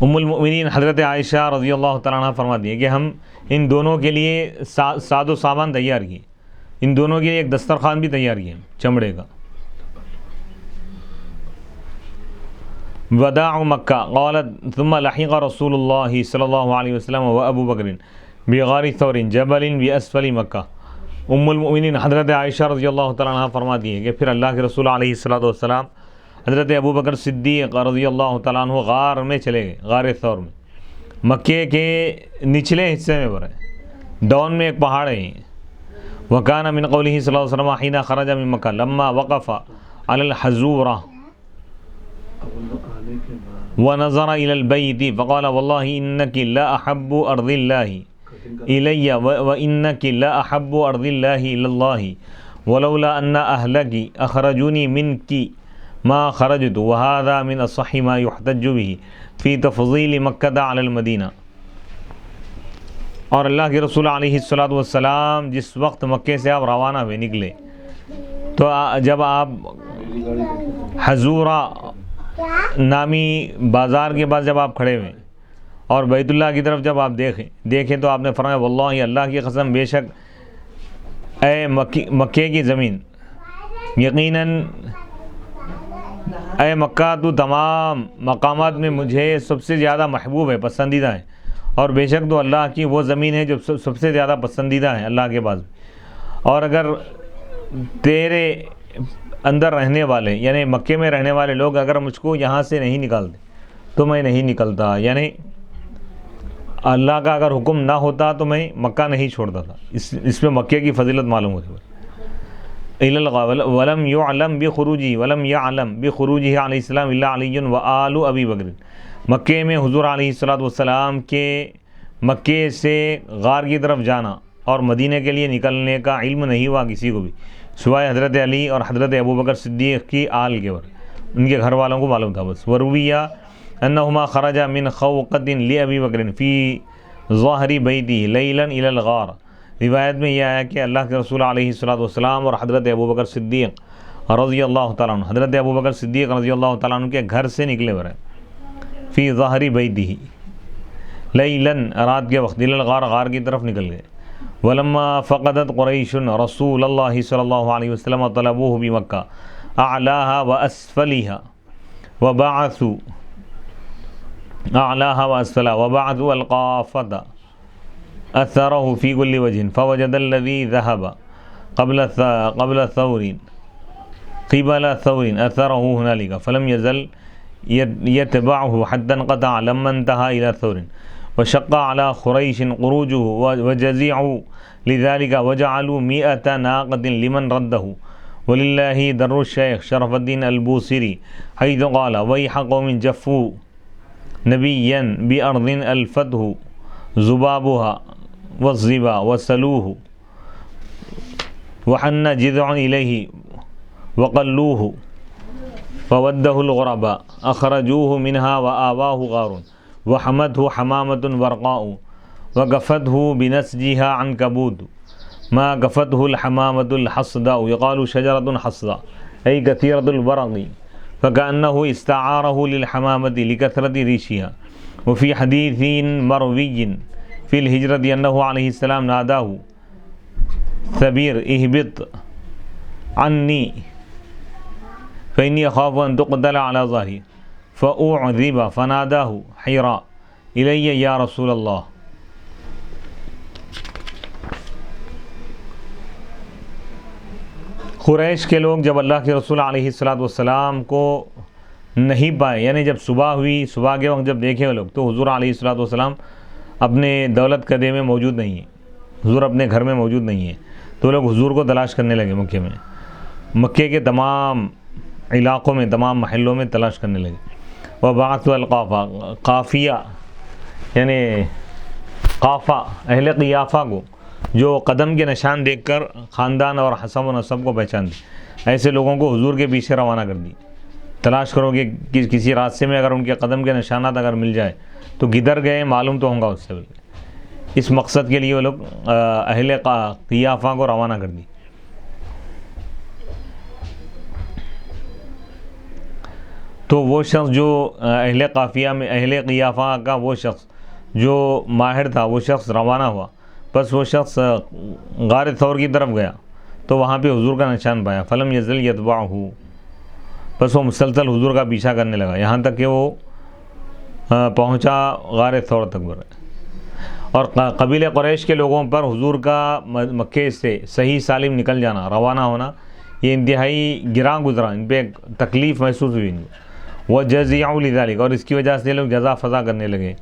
S1: ام المؤمنین حضرت عائشہ رضی اللہ تعالیٰ عنہ فرماتی ہے کہ ہم ان دونوں کے لیے ساز و سامان تیار کیے، ان دونوں کے لیے ایک دسترخوان بھی تیار کیے چمڑے کا. وداع مکہ قالت ثم لحق رسول اللہ صلی اللہ علیہ وسلم و ابو بکر بغار ثور جبل باسفل مکہ. ام المؤمنین حضرت عائشہ رضی اللہ تعالیٰ عنہ فرماتی ہے کہ پھر اللہ کے رسول علیہ الصلوۃ والسلام حضرت ابو بکر صدیق رضی اللہ تعالیٰ عنہ غار میں چلے گئے، غار ثور میں، مکے کے نچلے حصے میں برے ڈاؤن میں ایک پہاڑ ہے. وکان من قوله صلی اللہ علیہ وسلم حین خرج من مکہ لما وقف علی الحزورہ ونظر الى البیت فقال واللہ انک لا احب ارض اللہ الی وانک لا احب ارض اللہ الی اللہ ولولا ان اہلک اخرجونی منک ما خرجت وهذا من اصح ما يحتج به في تفضيل مکہ علی المدینہ. اور اللہ کے رسول علیہ الصلوۃ والسلام جس وقت مکے سے آپ روانہ ہوئے نکلے تو جب آپ حزورہ نامی بازار کے پاس جب آپ کھڑے ہوئے اور بیت اللہ کی طرف جب آپ دیکھیں تو آپ نے فرمایا واللہ اللہ کی قسم بے شک اے مکے کی زمین، یقیناً اے مکہ تو تمام مقامات میں مجھے سب سے زیادہ محبوب ہے، پسندیدہ ہے، اور بے شک تو اللہ کی وہ زمین ہے جو سب سے زیادہ پسندیدہ ہے اللہ کے پاس. اور اگر تیرے اندر رہنے والے یعنی مکے میں رہنے والے لوگ اگر مجھ کو یہاں سے نہیں نکالتے تو میں نہیں نکلتا، یعنی اللہ کا اگر حکم نہ ہوتا تو میں مکہ نہیں چھوڑتا تھا. اس میں مکے کی فضیلت معلوم ہوتی ہے. ولم يعلم بخروجه علیہ السلام الا علی و آل ابی بکر. مکے میں حضور علیہ الصلوۃ والسلام کے مکے سے غار کی طرف جانا اور مدینہ کے لیے نکلنے کا علم نہیں ہوا کسی کو بھی سوائے حضرت علی اور حضرت ابو بکر صدیق کی آل کے ان کے گھر والوں کو معلوم تھا بس. ورویہ انہما خرجا من خوقۃ لابی بکر فی ظاہر بیتہ لیلا الی الغار. روایت میں یہ آیا کہ اللہ کے رسول علیہ الصلوۃ والسلام اور حضرت ابو بکر صدیق رضی اللہ تعالیٰ عنہ حضرت ابو بکر صدیق رضی اللہ تعالیٰ عنہ کے گھر سے نکلے ہوئے فی ظاہر بیتہ لیلاً رات کے وقت الی الغار غار کی طرف نکل گئے. ولما فقدت قریش رسول اللہ صلی اللہ علیہ وسلم طلبوه بمکہ اعلاها واسفلها وبعثوا القافة اثره في كل وجه فوجد الذي ذهب قبل ثور اثره هنالك فلم يزل يتبعه حتى انقطع لما انتهى الى ثور وشق على قريش خروجه وجزعوا لذلك وجعلوا 100 ناقة لمن رده. ولله در الشيخ شرف الدين البوصيري حيث قال ويح قوم جفوا نبيا بأرض الفته ذبابها والظبا وسلوه وحن جذع إليه وقلوه فوده الغرباء أخرجوه منها وآواه غار وحمته حمامة ورقاء وقفته بنسجها عنكبوت ما قفته الحمامة الحصداء يقال شجرة حصداء أي كثيرة الورق فكأنه استعاره للحمامة لكثرة ريشها. وفي حديث مروي في الهجرة أنه عليه السلام ناداه ثبير اهبط عني فإني أخاف أن تقتل على ظهري فأعذب فناداه حيرا إلي يا رسول الله. قریش کے لوگ جب اللہ کے رسول علیہ الصلوۃ والسلام کو نہیں پائے، یعنی جب صبح ہوئی، صبح کے وقت جب دیکھے وہ لوگ، تو حضور علیہ الصلوۃ والسلام اپنے دولت قدے میں موجود نہیں ہیں، حضور اپنے گھر میں موجود نہیں ہیں، تو لوگ حضور کو تلاش کرنے لگے مکے میں، مکے کے تمام علاقوں میں، تمام محلوں میں تلاش کرنے لگے. وبعث القافہ، قافیہ یعنی قافہ، اہل قیافہ کو، جو قدم کے نشان دیکھ کر خاندان اور حسب و نسب کو پہچان دی، ایسے لوگوں کو حضور کے پیچھے روانہ کر دی. تلاش کرو کہ کسی راستے میں اگر ان کے قدم کے نشانات اگر مل جائے تو کدھر گئے معلوم تو ہوگا اس سے. اس مقصد کے لیے وہ لوگ اہل قیافہ کو روانہ کر دی. تو وہ شخص جو اہل قافیہ میں، اہل قیافہ کا وہ شخص جو ماہر تھا، وہ شخص روانہ ہوا. بس وہ شخص غار ثور کی طرف گیا تو وہاں پہ حضور کا نشان پایا. فلم یزل یتبعہ، بس وہ مسلسل حضور کا پیچھا کرنے لگا یہاں تک کہ وہ پہنچا غار ثور تک. اور قبیل قریش کے لوگوں پر حضور کا مکے سے صحیح سالم نکل جانا، روانہ ہونا، یہ انتہائی گراں گزرا، ان پہ تکلیف محسوس ہوئی. وَجَزِعُوا لِذَلِكَ، اور اس کی وجہ سے لوگ جزا فضا کرنے لگے.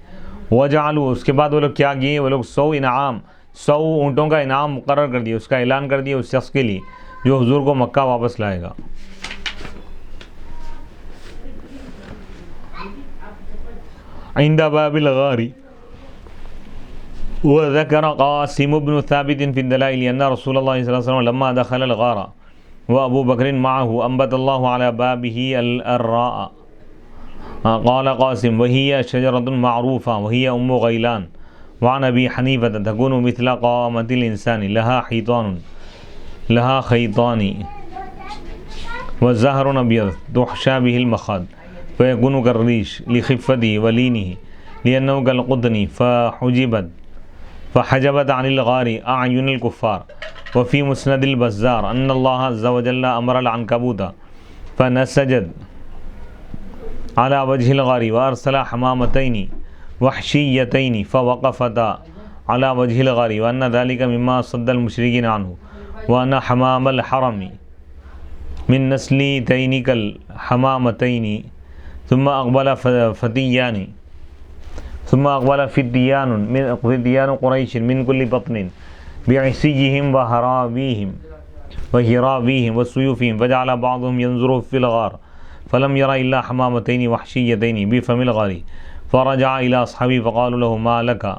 S1: وَجَعَلُوا، اس کے بعد وہ لوگ کیا کیے، وہ لوگ 100 انعام، 100 اونٹوں کا انعام مقرر کر دیا، اس کا اعلان کر دیا اس شخص کے لیے جو حضور کو مکہ واپس لائے گا. عند باب الغار. وذكر قاسم بن ثابت في الدلائل أن رسول الله صلى الله عليه وسلم لما دخل الغار وأبو بكر معه أنبت الله على بابه الراء. قال قاسم وهي شجرة معروفة وهي أم غيلان. وعن أبي حنيفة تكون مثل قامة الإنسان لها خيطان وزهر أبيض تحشى به المخاض فيكون كالريش لخفته ولينه لأنه كالقطن فحجبت عن الغار أعين الكفار. وفي مسند البزار أن الله عز وجل أمر العنكبوت فنسجد على وجه الغار وأرسل حمامتين وحشيتين فوقفتا على وجه الغار، وأن ذلك مما صد المشركين عنه، وأن حمام الحرم من نسل تينك الحمامتين. ثم أقبل فتيان قريش من كل بطن بعصيهم وهراويهم وسيوفهم، فجعل بعضهم ينظر في الغار فلم ير إلا حمامتين وحشيتين بفم الغار. فرجع إلى أصحابه فقالوا له ما لك؟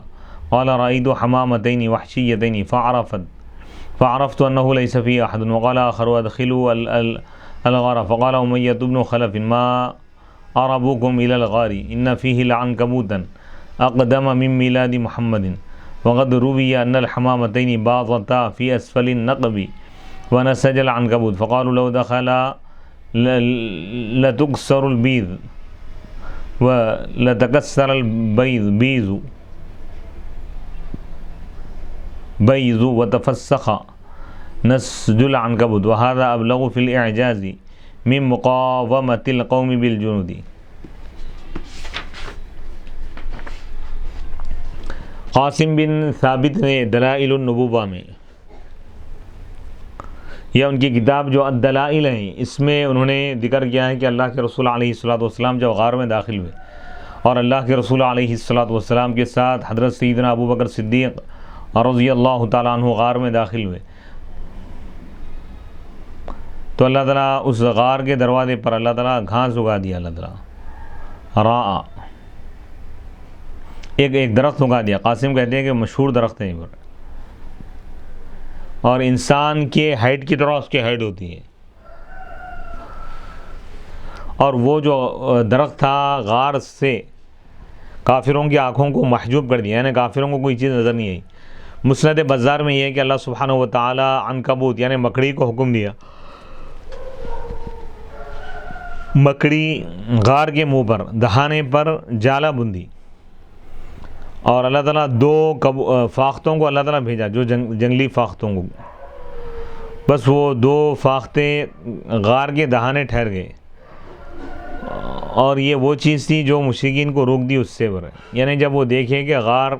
S1: قال رأيت حمامتين وحشيتين فعرفت أنه ليس فيه أحد. وقال آخر أدخلوا الغار. فقال أمية بن خلف ما أربوكم إلى الغار إن فيه العنكبوتا أقدم من ميلاد محمد. وقد روي أن الحمامتين باضتا في أسفل النقب ونسج العنكبوت. فقالوا لو دخل لتكسر البيض ولتكسر البيض وتفسخ نسج العنكبوت. وهذا أبلغ في الإعجاز من مقاومة القوم بالجنود. قاسم بن ثابت نے دلائل النبوہ میں، یا ان کی کتاب جو الدلائل ہیں، اس میں انہوں نے ذکر کیا ہے کہ اللہ کے رسول علیہ الصلوۃ والسلام جب غار میں داخل ہوئے اور اللہ کے رسول علیہ الصلوۃ والسلام کے ساتھ حضرت سیدنا ابو بکر صدیق رضی اللہ تعالیٰ عنہ غار میں داخل ہوئے تو اللہ تعالیٰ اس غار کے دروازے پر اللہ تعالیٰ گھاس اگا دیا. اللہ تعالیٰ راء ایک درخت اگا دیا. قاسم کہتے ہیں کہ مشہور درخت ہے یہ، اور انسان کے ہائٹ کی طرح اس کی ہائٹ ہوتی ہے. اور وہ جو درخت تھا غار سے کافروں کی آنکھوں کو محجوب کر دیا، یعنی کافروں کو کوئی چیز نظر نہیں آئی. مسند بزار میں یہ ہے کہ اللہ سبحانہ و تعالیٰ عنکبوت یعنی مکڑی کو حکم دیا، مکڑی غار کے منہ پر دہانے پر جالا بندی، اور اللہ تعالیٰ 2 فاختوں کو اللہ تعالیٰ بھیجا، جو جنگلی فاختوں کو. بس وہ 2 فاختیں غار کے دہانے ٹھہر گئے اور یہ وہ چیز تھی جو مشرکین کو روک دی اس سے پر، یعنی جب وہ دیکھے کہ غار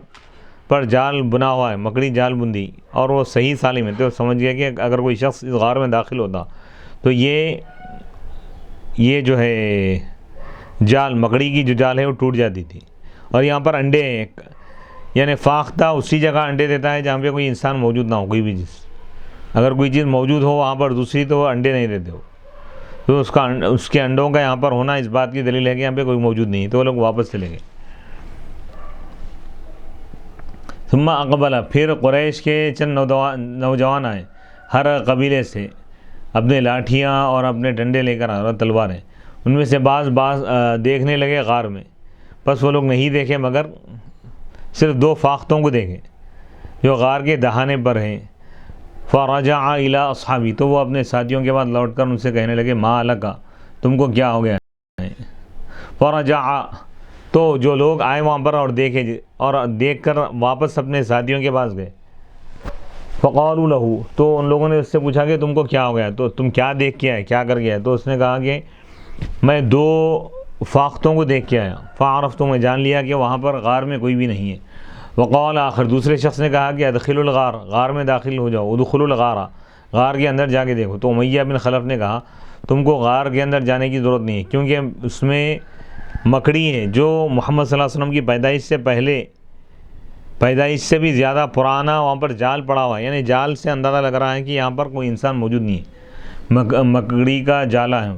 S1: پر جال بنا ہوا ہے، مکڑی جال بندی، اور وہ صحیح سالم ہے، تو سمجھ گیا کہ اگر کوئی شخص اس غار میں داخل ہوتا تو یہ جو ہے جال، مکڑی کی جو جال ہے وہ ٹوٹ جاتی تھی۔ اور یہاں پر انڈے ہیں، یعنی فاختہ اسی جگہ انڈے دیتا ہے جہاں پہ کوئی انسان موجود نہ ہو، کوئی بھی چیز اگر کوئی چیز موجود ہو وہاں پر دوسری، تو وہ انڈے نہیں دیتے ہو، تو اس کے انڈوں کا یہاں پر ہونا اس بات کی دلیل ہے کہ یہاں پہ کوئی موجود نہیں ہے، تو وہ لوگ واپس چلے گئے۔ ثم اقبل، پھر قریش کے چند نوجوان آئے ہر قبیلے سے، اپنے لاٹھیاں اور اپنے ڈنڈے لے کر اور تلواریں، ان میں سے بعض دیکھنے لگے غار میں، بس وہ لوگ نہیں دیکھے مگر صرف 2 فاختوں کو دیکھے جو غار کے دہانے پر ہیں۔ فرجع الی اصحابی، تو وہ اپنے ساتھیوں کے بعد لوٹ کر ان سے کہنے لگے ما لک، تم کو کیا ہو گیا ہے؟ فرجع، تو جو لوگ آئے وہاں پر اور دیکھ کر واپس اپنے ساتھیوں کے پاس گئے، فقالوا له، تو ان لوگوں نے اس سے پوچھا کہ تم کو کیا ہو گیا، تو تم کیا دیکھ کے آئے، کیا کر گیا؟ تو اس نے کہا کہ میں 2 فاختوں کو دیکھ کے آیا، فعرفت، میں جان لیا کہ وہاں پر غار میں کوئی بھی نہیں ہے۔ وقال آخر، دوسرے شخص نے کہا کہ ادخلوا الغار، غار میں داخل ہو جاؤ، ادخلوا الغار، غار کے اندر جا کے دیکھو۔ تو امیہ بن خلف نے کہا تم کو غار کے اندر جانے کی ضرورت نہیں ہے، کیونکہ اس میں مکڑی ہے جو محمد صلی اللہ علیہ وسلم کی پیدائش سے پہلے، پیدائش سے بھی زیادہ پرانا وہاں پر جال پڑا ہوا ہے، یعنی جال سے اندازہ لگ رہا ہے کہ یہاں پر کوئی انسان موجود نہیں ہے، مکڑی کا جالا ہے۔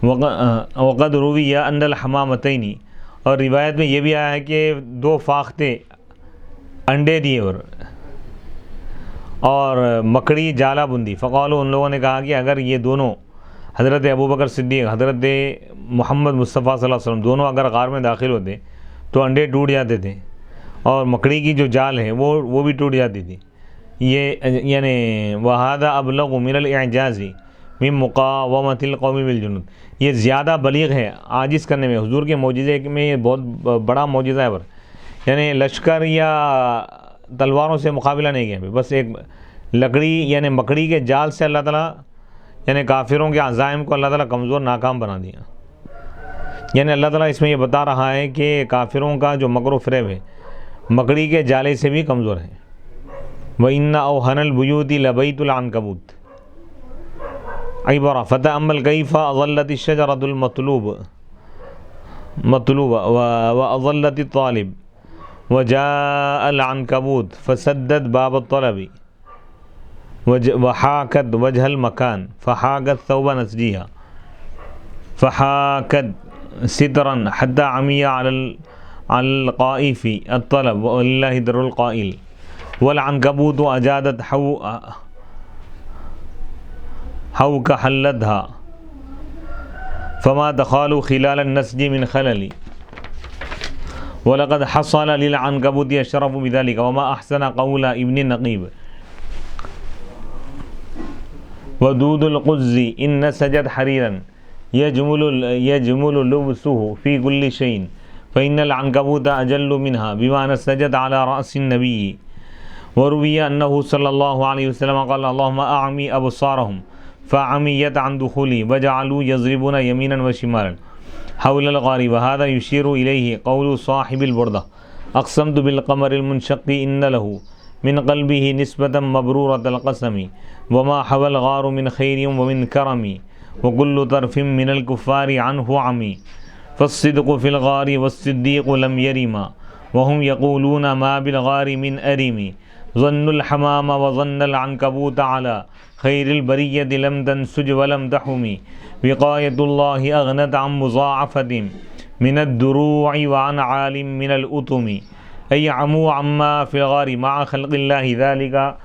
S1: وقد روی ان الحمامتین، اور روایت میں یہ بھی آیا ہے کہ 2 فاختے انڈے دیے اور مکڑی جالا بندی۔ فقالوا، ان لوگوں نے کہا کہ اگر یہ دونوں، حضرت ابوبکر صدیق، حضرت محمد مصطفیٰ صلی اللہ علیہ وسلم، دونوں اگر غار میں داخل ہوتے تو انڈے ٹوٹ جاتے تھے اور مکڑی کی جو جال ہے وہ بھی ٹوٹ جاتی تھی۔ یہ یعنی وَهَذَا أَبْلَغُ مِنَ الْإِعْجَازِ مِن مُقَاوَمَةِ الْقَوْمِ بِالْجُنُودِ، یہ زیادہ بلیغ ہے عاجز کرنے میں، حضور کے معجزے میں یہ بہت بڑا معجزہ ہے، یعنی لشکر یا تلواروں سے مقابلہ نہیں کیا، بس ایک لکڑی یعنی مکڑی کے جال سے اللہ تعالیٰ یعنی کافروں کے عزائم کو اللہ تعالیٰ کمزور ناکام بنا دیا۔ یعنی اللہ تعالیٰ اس میں یہ بتا رہا ہے کہ کافروں کا جو مکر و فریب ہے مکڑی کے جالے سے بھی کمزور ہے۔ وَإِنَّ أَوْهَنَ الْبُيُوتِ لَبَيْتُ الْعَنْكَبُوتِ عبارہ فتأمل كيف أظلت الشجرة المطلوبة وأظلت الطالب وجاء العنكبوت فسدت باب الطلب وحاكت وجه المكان فحاكت ثوب نسجها فحاكت سترا حتى عمي على القائف الطلب ولله در القائل والعنكبوت أجادت حوك حلتها فما تخالوا خلال النسج من خلل ولقد حصل للعنكبوت الشرف بذلك وما أحسن قول ابن النقيب ودود القز إن سجد حريرا يجمل لبسه في كل شيء فإن العنكبوت أجل منها بما نسجد على رأس النبي وروي أنه صلى الله عليه وسلم قال اللهم أعمي أبصارهم فعميت عن دخولي وجعلوا يضربون يمينا وشمالا حول الغار وهذا يشير إليه قول صاحب البردة أقسمت بالقمر المنشق إن له من قلبه نسبة مبرورة القسم وما حوى الغار من خير ومن كرم وكل طرف من الكفار عنه عمي فالصدق في الغار والصديق لم يرما وهم يقولون ما بالغار من أرم ظن الحمام وظن العنكبوت على خير البرية لم تنسج ولم تحمي وقاية الله أغنت عن مضاعفة من الدروع وعن عالم من الأطم أي عموا عما في الغار مع خلق الله ذلك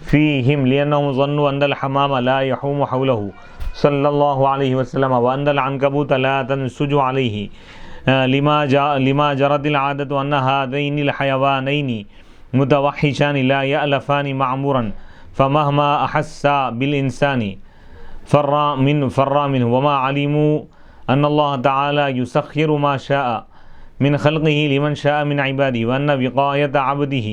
S1: فيهم لأنهم ظنوا أن الحمام لا يحوم حوله صلى الله عليه وسلم وأن العنكبوت لا تنسج عليه لما جرت العادة أن هذين الحيوانين متوحشان لا يألفان معمورا فمهما أحس بالإنسان فر منه وما علموا أن الله تعالى يسخر ما شاء من خلقه لمن شاء من عباده وأن وقاية عبده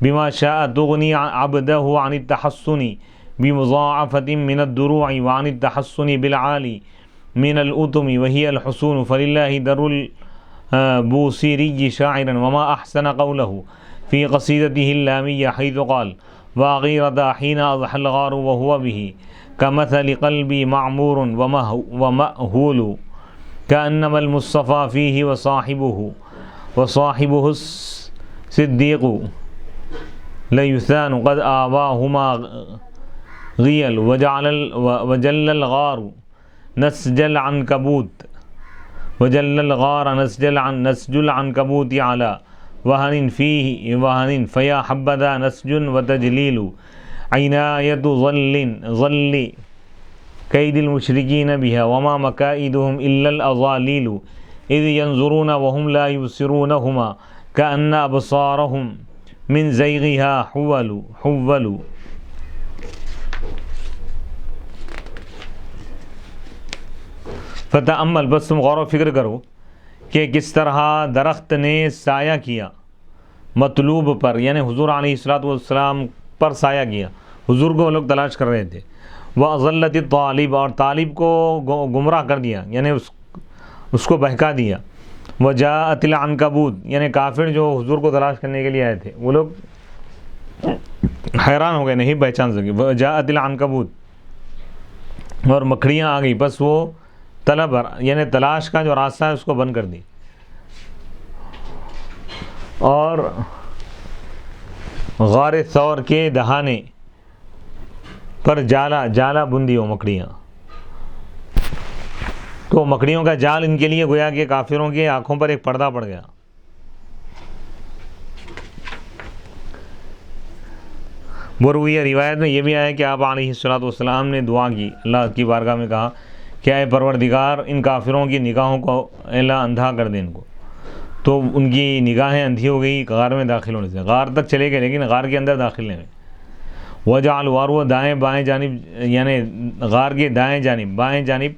S1: بما شاء تغني عبده عن التحصن بمضاعفة من الدروع وعن التحصن بالعالي من الأتم وهي الحصون فلله در البوصيري شاعرا وما أحسن قوله في قصيدته اللامية حيث قال وغيرة حين أضحى الغار وهو به كمثل قلبي معمور ومأهول كأنما المصطفى فيه وصاحبه الصديق ليثان قد آواهما غيل وجل الغار نسج العنكبوت نسج العنكبوت على وهن فيه وهن فيا حبذا نسج وتجليل عناية ظل كيد المشركين بها وما مكائدهم إلا الأضاليل إذ ينظرون وهم لا يبصرونهما كأن أبصارهم من زيغها حولوا فتأمل، بس تم غور و فکر کرو کہ کس طرح درخت نے سایہ کیا مطلوب پر، یعنی حضور علیہ الصلوۃ والسلام پر سایہ کیا. حضور کو وہ لوگ تلاش کر رہے تھے. وَأَضَلَّتِ الطالب، اور طالب کو گمراہ کر دیا، یعنی اس کو بہکا دیا. وَجَاءَتِ الْعَنْكَبُوتُ، یعنی کافر جو حضور کو تلاش کرنے کے لیے آئے تھے وہ لوگ حیران ہو گئے، نہیں پہچان سکے. وَجَاءَتِ الْعَنْكَبُوتُ، اور مکڑیاں آ گئی، بس وہ طلب یعنی تلاش کا جو راستہ ہے اس کو بند کر دی. اور غار ثور کے دہانے پر جالا بندی ہو مکڑیاں، تو مکڑیوں کا جال ان کے لیے گویا کہ کافروں کے آنکھوں پر ایک پردہ پڑ گیا. برویہ روایت میں یہ بھی آیا کہ آپ علیہ الصلوۃ والسلام نے دعا کی، اللہ کی بارگاہ میں کہا کہ اے پروردگار ان کافروں کی نگاہوں کو اللہ اندھا کر دے ان کو. تو ان کی نگاہیں اندھی ہو گئی غار میں داخل ہونے سے. غار تک چلے گئے لیکن غار کے اندر داخل نہیں ہوئے. وجعلوا، اور وہ دائیں بائیں جانب، یعنی غار کے دائیں جانب بائیں جانب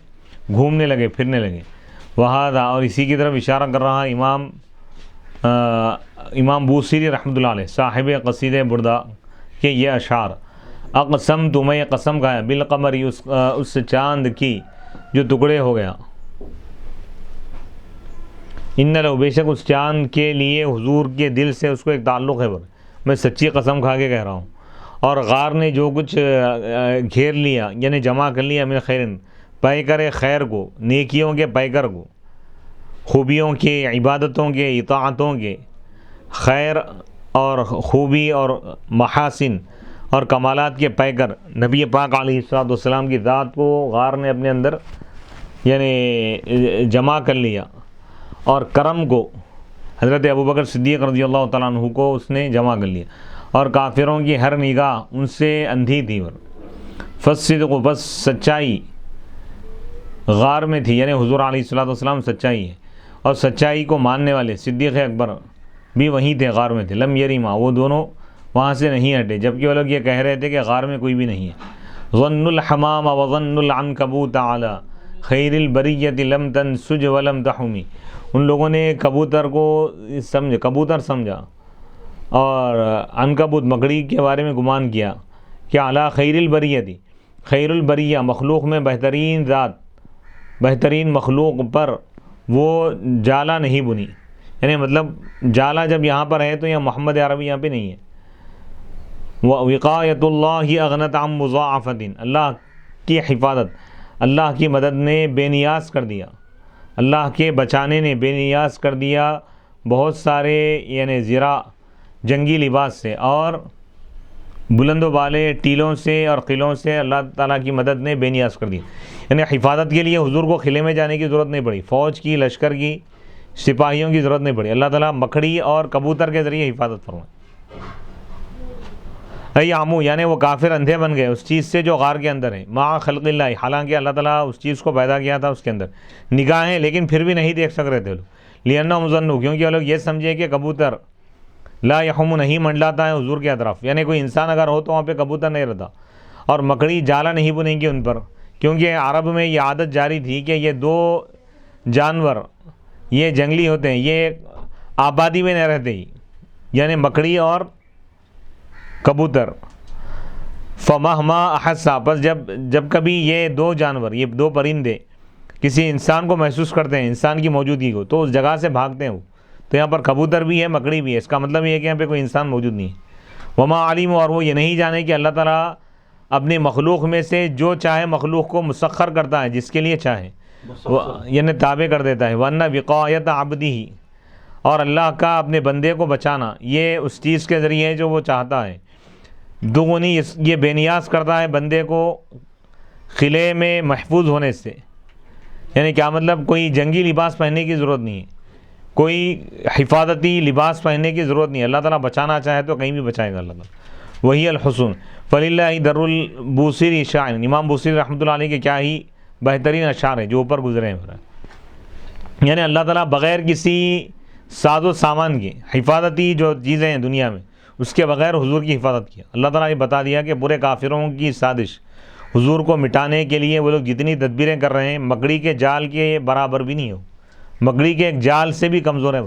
S1: گھومنے لگے، پھرنے لگے. وہذا، اور اسی کی طرف اشارہ کر رہا امام بوصیری رحمۃ اللہ علیہ، صاحب قصیدہ بردہ کے یہ اشعار. اقسمت، میں قسم کھایا، بالقمر، اس چاند کی جو ٹکڑے ہو گیا. ان لو، بے شک اس چاند کے لیے حضور کے دل سے اس کو ایک تعلق ہے، میں سچی قسم کھا کے کہہ رہا ہوں. اور غار نے جو کچھ گھیر لیا یعنی جمع کر لیا، من خیرن، پیکر خیر کو، نیکیوں کے پیکر کو، خوبیوں کے، عبادتوں کے، اطاعتوں کے، خیر اور خوبی اور محاسن اور کمالات کے پیکر نبی پاک علیہ الصلوۃ والسلام کی ذات کو غار نے اپنے اندر یعنی جمع کر لیا. اور کرم کو حضرت ابوبکر صدیق رضی اللہ تعالیٰ عنہ کو اس نے جمع کر لیا. اور کافروں کی ہر نگاہ ان سے اندھی تھی. فالصدق، بس سچائی غار میں تھی، یعنی حضور علیہ الصلوۃ والسلام سچائی ہے. اور سچائی کو ماننے والے صدیق اکبر بھی وہیں تھے، غار میں تھے. لم یریما، وہ دونوں وہاں سے نہیں ہٹے، جبکہ وہ لوگ یہ کہہ رہے تھے کہ غار میں کوئی بھی نہیں ہے. ظن الحمام وظن العنکبوت علی خیر البریۃ لم تنسج ولم تحمی، ان لوگوں نے کبوتر کو کبوتر سمجھا اور عنکبوت مکڑی کے بارے میں گمان کیا کہ علی خیر البریۃ، خیر البریہ مخلوق میں بہترین ذات، بہترین مخلوق پر وہ جالا نہیں بنی. یعنی مطلب جالا جب یہاں پر ہے تو یہاں محمد عربی یہاں پہ نہیں ہے. وقایت اللہ اغنت عن مضاعفۃ، اللہ کی حفاظت، اللہ کی مدد نے بے نیاز کر دیا، اللہ کے بچانے نے بے نیاز کر دیا بہت سارے یعنی زرع جنگی لباس سے اور بلند و بالے ٹیلوں سے اور قلعوں سے. اللہ تعالیٰ کی مدد نے بے نیاز کر دی. یعنی حفاظت کے لیے حضور کو قلعے میں جانے کی ضرورت نہیں پڑی، فوج کی، لشکر کی، سپاہیوں کی ضرورت نہیں پڑی. اللہ تعالیٰ مکڑی اور کبوتر کے ذریعے حفاظت فرمائے. عمو، یعنی وہ کافر اندھے بن گئے اس چیز سے جو غار کے اندر ہے. مع خلق اللہ، حالانکہ اللہ تعالیٰ اس چیز کو پیدا کیا تھا اس کے اندر نگاہیں، لیکن پھر بھی نہیں دیکھ سک رہے تھے لوگ. لأنہم ظنوا، کیونکہ وہ لوگ یہ سمجھے کہ کبوتر لا یحم، نہیں منڈلاتا ہے حضور کی اطراف، یعنی کوئی انسان اگر ہو تو وہاں پہ کبوتر نہیں رہتا. اور مکڑی جالا نہیں بنیں گی ان پر، کیونکہ عرب میں یہ عادت جاری تھی کہ یہ دو جانور یہ جنگلی ہوتے ہیں، یہ آبادی میں نہیں رہتے ہی، یعنی مکڑی اور کبوتر. فمہما احسا، پس جب کبھی یہ دو جانور، یہ دو پرندے کسی انسان کو محسوس کرتے ہیں، انسان کی موجودگی کو، تو اس جگہ سے بھاگتے ہیں وہ. تو یہاں پر کبوتر بھی ہے، مکڑی بھی ہے، اس کا مطلب یہ ہے کہ یہاں پہ کوئی انسان موجود نہیں ہے. وما علیم، اور وہ یہ نہیں جانے کہ اللہ تعالیٰ اپنی مخلوق میں سے جو چاہے مخلوق کو مسخر کرتا ہے، جس کے لیے چاہے یعنی تابع کر دیتا ہے. وَأَنَّ وِقَایَةَ عَبْدِهِ، اور اللہ کا اپنے بندے کو بچانا یہ اس چیز کے ذریعے جو وہ چاہتا ہے. دگنی یہ بے نیاز کرتا ہے بندے کو قلعے میں محفوظ ہونے سے. یعنی کیا مطلب؟ کوئی جنگی لباس پہننے کی ضرورت نہیں ہے، کوئی حفاظتی لباس پہننے کی ضرورت نہیں ہے. اللہ تعالیٰ بچانا چاہے تو کہیں بھی بچائے گا اللہ تعالیٰ. وہی الحسن فللہ در البوصیری شاعر، امام بوصیری رحمۃ اللہ علیہ کے کیا ہی بہترین اشعار ہیں جو اوپر گزرے ہیں. یعنی اللہ تعالیٰ بغیر کسی ساز و سامان کے، حفاظتی جو چیزیں ہیں دنیا میں، اس کے بغیر حضور کی حفاظت کیا. اللہ تعالیٰ نے بتا دیا کہ برے کافروں کی سازش حضور کو مٹانے کے لیے وہ لوگ جتنی تدبیریں کر رہے ہیں، مکڑی کے جال کے برابر بھی نہیں ہو. مکڑی کے ایک جال سے بھی کمزور ہے.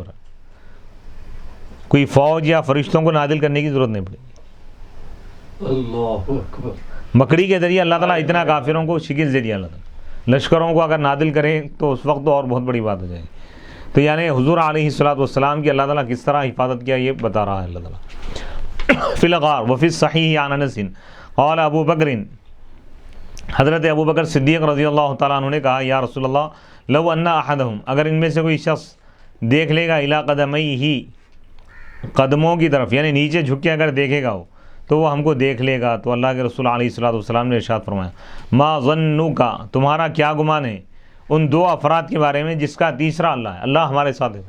S1: کوئی فوج یا فرشتوں کو نازل کرنے کی ضرورت نہیں پڑے گی.
S2: اللہ اکبر.
S1: مکڑی کے ذریعے اللہ تعالیٰ اتنا کافروں کو شکست دے دیا. اللہ تعالیٰ لشکروں کو اگر نازل کریں تو اس وقت تو اور بہت بڑی بات ہو جائے گی. تو یعنی حضور علیہ الصلوۃ والسلام کی اللہ تعالیٰ کس طرح حفاظت کیا یہ بتا رہا ہے اللہ تعالیٰ. فی الغار وفی الصحیح عن انس قال ابو بکر، حضرت ابو بکر صدیق رضی اللہ تعالیٰ عنہ نے کہا یا رسول اللہ لو ان احدہم، اگر ان میں سے کوئی شخص دیکھ لے گا الی قدمیہ، قدموں کی طرف، یعنی نیچے جھک کے اگر دیکھے گا وہ تو وہ ہم کو دیکھ لے گا. تو اللہ کے رسول علیہ الصلوۃ والسلام نے ارشاد فرمایا ما ظنک، تمہارا کیا گمان ہے ان دو افراد کے بارے میں جس کا تیسرا اللہ ہے. اللہ ہمارے ساتھ ہے.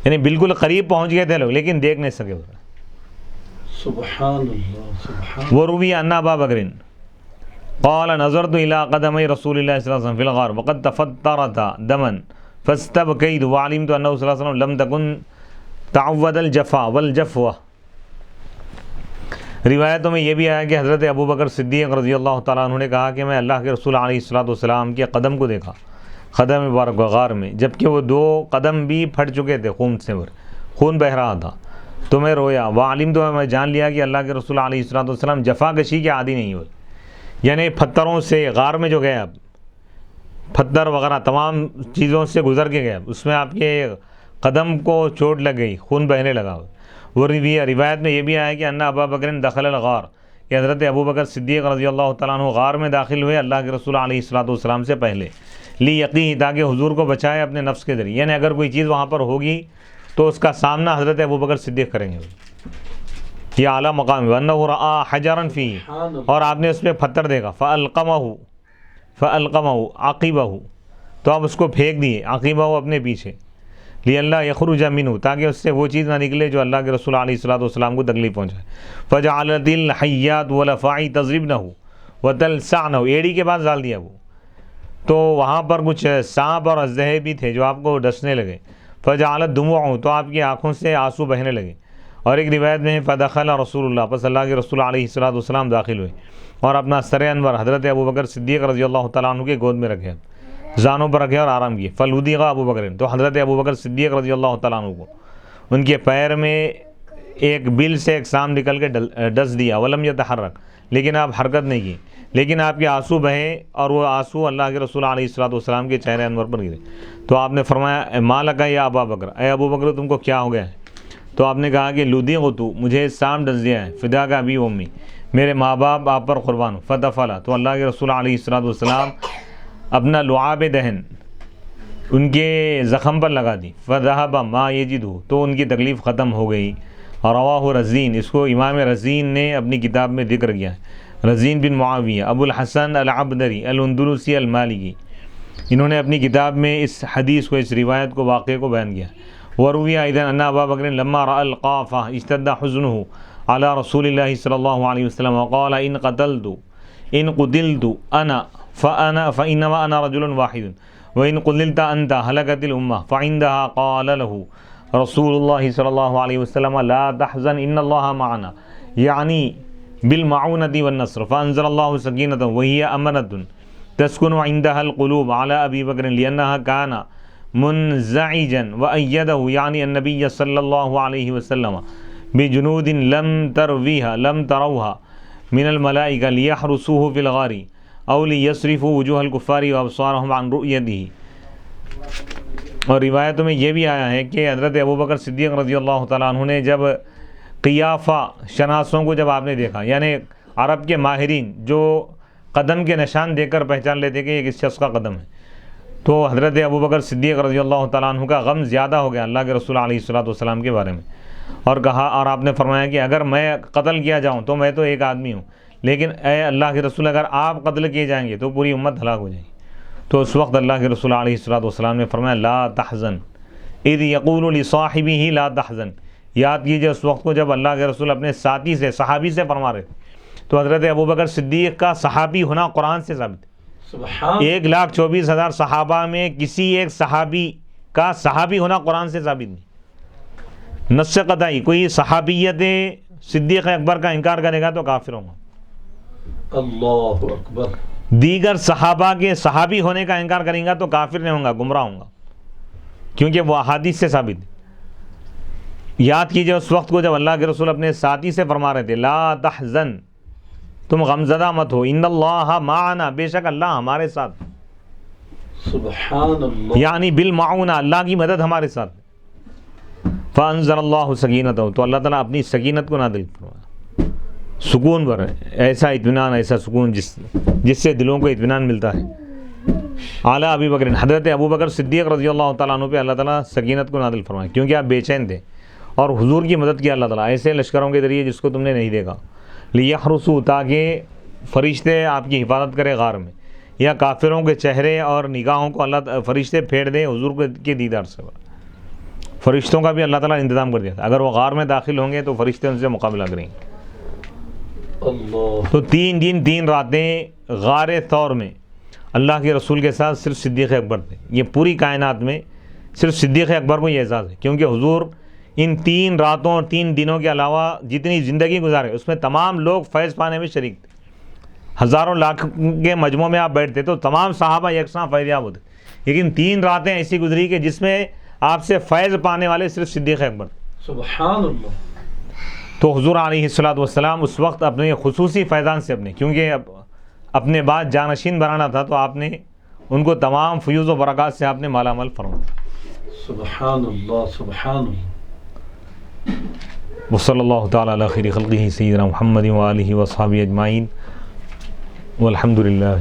S1: یعنی بالکل قریب پہنچ گئے تھے لوگ لیکن دیکھ نہیں سکے.
S2: سبحان اللہ سبحان.
S1: وروی ان ابا بکر قال نظرت الى قدمی رسول اللہ صلی اللہ علیہ وسلم فی الغار وقد تفطرتا دما فاستبقیت وعلمت انه صلی اللہ علیہ وسلم لم تکن تعود الجفا والجفوہ. روایتوں میں یہ بھی آیا کہ حضرت ابو بکر صدیق رضی اللہ تعالیٰ عنہ نے کہا کہ میں اللہ کے رسول علیہ الصلوۃ والسلام کے قدم کو دیکھا، قدم مبارک غار میں، جبکہ وہ دو قدم بھی پھٹ چکے تھے، خون بہہ رہا تھا. تو میں رویا. وعلم، تو میں جان لیا کہ اللہ کے رسول علیہ الصلوۃ والسلام جفا کشی کے عادی نہیں ہوئے. یعنی پتھروں سے غار میں جو گئے، اب پتھر وغیرہ تمام چیزوں سے گزر کے گئے، اس میں آپ کے قدم کو چوٹ لگ گئی، خون بہنے لگا. وہ روایت میں یہ بھی آیا کہ ان ابا بکر دخل الغار، کہ حضرت ابو بکر صدیق رضی اللہ تعالیٰ عنہ غار میں داخل ہوئے اللہ کے رسول علیہ الصلوۃ والسلام سے پہلے، لی یقین، تاکہ حضور کو بچائے اپنے نفس کے ذریعے. یعنی اگر کوئی چیز وہاں پر ہوگی تو اس کا سامنا حضرت ابو بکر صدیق کریں گے. یہ اعلیٰ مقام ہے. وَأَنَّهُ رَأَىٰ حَجَرًا فِيهِ، اور آپ نے اس میں پتھر دیکھا. فَأَلْقَمَهُ عَقِبَهُ، تو آپ اس کو پھینک دیے، عقیبہ اپنے پیچھے. لِأَلَّا يَخْرُجَ مِنْهُ، تاکہ اس سے وہ چیز نہ نکلے جو اللہ کے رسول علیہ الصلوۃ والسلام کو تکلیف پہنچائے. فَجَعَلَتِ الْحَيَّاتُ وَالْأَفْعَى تَضْرِبْنَهُ وَتَلْسَعْنَهُ، ایڑی کے بعد ڈال دیا وہ. تو وہاں پر کچھ سانپ اور اژدہے بھی تھے جو آپ کو ڈسنے لگے. فَجَعَلَتْ دُمُوعُهُ، تو آپ کی آنکھوں سے آنسو بہنے لگے. اور ایک روایت میں فَدَخَلَ رسول اللہ، پس اللہ کے رسول علیہ الصلوۃ والسلام داخل ہوئے اور اپنا سر انور حضرت ابو بکر صدیق رضی اللہ تعالیٰ عنہ کے گود میں رکھے، زانوں پر رکھے اور آرام کیے. فَلُدِغَ ابو بکر، تو حضرت ابو بکر صدیق رضی اللہ تعالیٰ عنہ کو ان کے پیر میں ایک بل سے ایک سام نکل کے ڈس دیا. وَلَمْ يَتَحَرَّكْ، لیکن آپ حرکت نہیں کی، لیکن آپ کے آنسو بہے اور وہ آنسو اللہ کے رسول علیہ الصلوۃ والسلام کے چہرے انور پر گرے. تو آپ نے فرمایا مَا لَكَ یا ابا بکر، اے ابو بکر تم کو کیا ہو گیا ہے؟ تو آپ نے کہا کہ لُدِغْتُ، مجھے سام ڈس دیا ہے، فِدَاكَ أَبِي وَأُمِّي، میرے ماں باپ آپ پر قربان. فَتَفَلَ، تو اللہ کے رسول علیہ الصلوۃ والسلام اپنا لعاب دہن ان کے زخم پر لگا دی. فَذَهَبَ مَا يَجِدُهُ، تو ان کی تکلیف ختم ہو گئی. رواہ رزین، اس کو امام رزین نے اپنی کتاب میں ذکر کیا ہے. رزین بن معاویہ ابو الحسن العبدری الاندلسی المالکی، انہوں نے اپنی کتاب میں اس حدیث کو، اس روایت کو، واقعے کو بیان کیا. وروی ایضا ان ابا بکر لما رأى القافہ اشتد حزنه على رسول اللہ صلی اللہ علیہ وسلم وقال ان قتلت انا فانما انا رجل واحد وان قتلت انت هلكت الامه. فعندها قال له رسول اللہ صلی اللہ علیہ وسلم لا تحزن ان اللہ معنا، یعنی بالمعونة والنصر. فانزل اللہ سکینۃ وہی امنۃ تسکن عندها القلوب على ابی بکر لانها كان منزعجا وأيده، یعنی النبی صلی اللہ علیہ وسلم بجنود لم تروها من الملائکہ لیحرسوه فی الغار او لیصرفوا وجوہ الکفار وابصارهم عن رؤیتہ. اور روایتوں میں یہ بھی آیا ہے کہ حضرت ابوبکر صدیق رضی اللہ تعالیٰ عنہ نے جب قیافہ شناسوں کو جب آپ نے دیکھا، یعنی عرب کے ماہرین جو قدم کے نشان دیکھ کر پہچان لیتے کہ یہ کس شخص کا قدم ہے، تو حضرت ابوبکر صدیق رضی اللہ تعالیٰ عنہ کا غم زیادہ ہو گیا اللہ کے رسول علیہ الصلوۃ والسلام کے بارے میں، اور کہا، اور آپ نے فرمایا کہ اگر میں قتل کیا جاؤں تو میں تو ایک آدمی ہوں، لیکن اے اللہ کے رسول اگر آپ قتل کیے جائیں گے تو پوری امت ہلاک ہو جائے گی. تو اس وقت اللہ کے رسول علیہ الصلوۃ والسلام نے فرمایا لا تحزن اذ یقول لصاحبہ لا تحزن. یاد کیجئے اس وقت کو جب اللہ کے رسول اپنے ساتھی سے، صحابی سے فرما رہے تھے. تو حضرت ابوبکر صدیق کا صحابی ہونا قرآن سے ثابت ہے. 1,24,000 صحابہ میں کسی ایک صحابی کا صحابی ہونا قرآن سے ثابت نہیں. نص قطعی کوئی صحابیت صدیق اکبر کا انکار کرے گا تو کافر ہوگا.
S2: اللہ اکبر.
S1: دیگر صحابہ کے صحابی ہونے کا انکار کریں گا تو کافر نہیں ہوں گا، گمراہ ہوں گا، کیونکہ وہ احادیث سے ثابت ہے. یاد کیجئے اس وقت کو جب اللہ کے رسول اپنے ساتھی سے فرما رہے تھے لا تحزن، تم غمزدہ مت ہو، ان اللہ معنا، بے شک اللہ ہمارے ساتھ،
S2: سبحان اللہ،
S1: یعنی بالمعونہ، اللہ کی مدد ہمارے ساتھ. فانزل اللہ سکینتہ، تو اللہ تعالیٰ اپنی سکینت کو نازل فرمایا، سکون پر ایسا اطمینان، ایسا سکون جس سے دلوں کو اطمینان ملتا ہے. اعلیٰ ابی بکر، حضرت ابوبکر صدیق رضی اللہ تعالیٰ عنہ پہ اللہ تعالیٰ سکینت کو نازل فرمایا، کیونکہ آپ بے چین تھے اور حضور کی مدد کیا اللہ تعالیٰ ایسے لشکروں کے ذریعے جس کو تم نے نہیں دیکھا. لیحرسوا، تاکہ فرشتے آپ کی حفاظت کرے غار میں، یا کافروں کے چہرے اور نگاہوں کو اللہ فرشتے پھیر دیں حضور کے دیدار سے. فرشتوں کا بھی اللہ تعالیٰ انتظام کر دیا تھا، اگر وہ غار میں داخل ہوں گے تو فرشتے ان سے مقابلہ کریں گے.
S2: اللہ.
S1: تو 3 دن 3 راتیں غار ثور میں اللہ کے رسول کے ساتھ صرف صدیق اکبر تھے. یہ پوری کائنات میں صرف صدیق اکبر کو یہ اعزاز ہے، کیونکہ حضور ان 3 راتوں اور 3 دنوں کے علاوہ جتنی زندگی گزارے اس میں تمام لوگ فیض پانے میں شریک تھے. ہزاروں لاکھ کے مجموعے میں آپ بیٹھتے تو تمام صحابہ یکساں فیض یاب ہوتے، لیکن 3 راتیں ایسی گزری کہ جس میں آپ سے فیض پانے والے صرف صدیق اکبر تھے.
S2: سبحان اللہ.
S1: تو حضور علیہ الصلوۃ والسلام اس وقت اپنے خصوصی فیضان سے کیونکہ اپنے بعد جانشین بنانا تھا، تو آپ نے ان کو تمام فیوز و برکات سے آپ نے مالا مال فرمایا.
S2: سبحان اللہ، سبحان اللہ.
S1: وصلی اللہ تعالی علی خیر خلقہ سیدنا محمد وآلہ وصحبہ اجمعین والحمد للہ.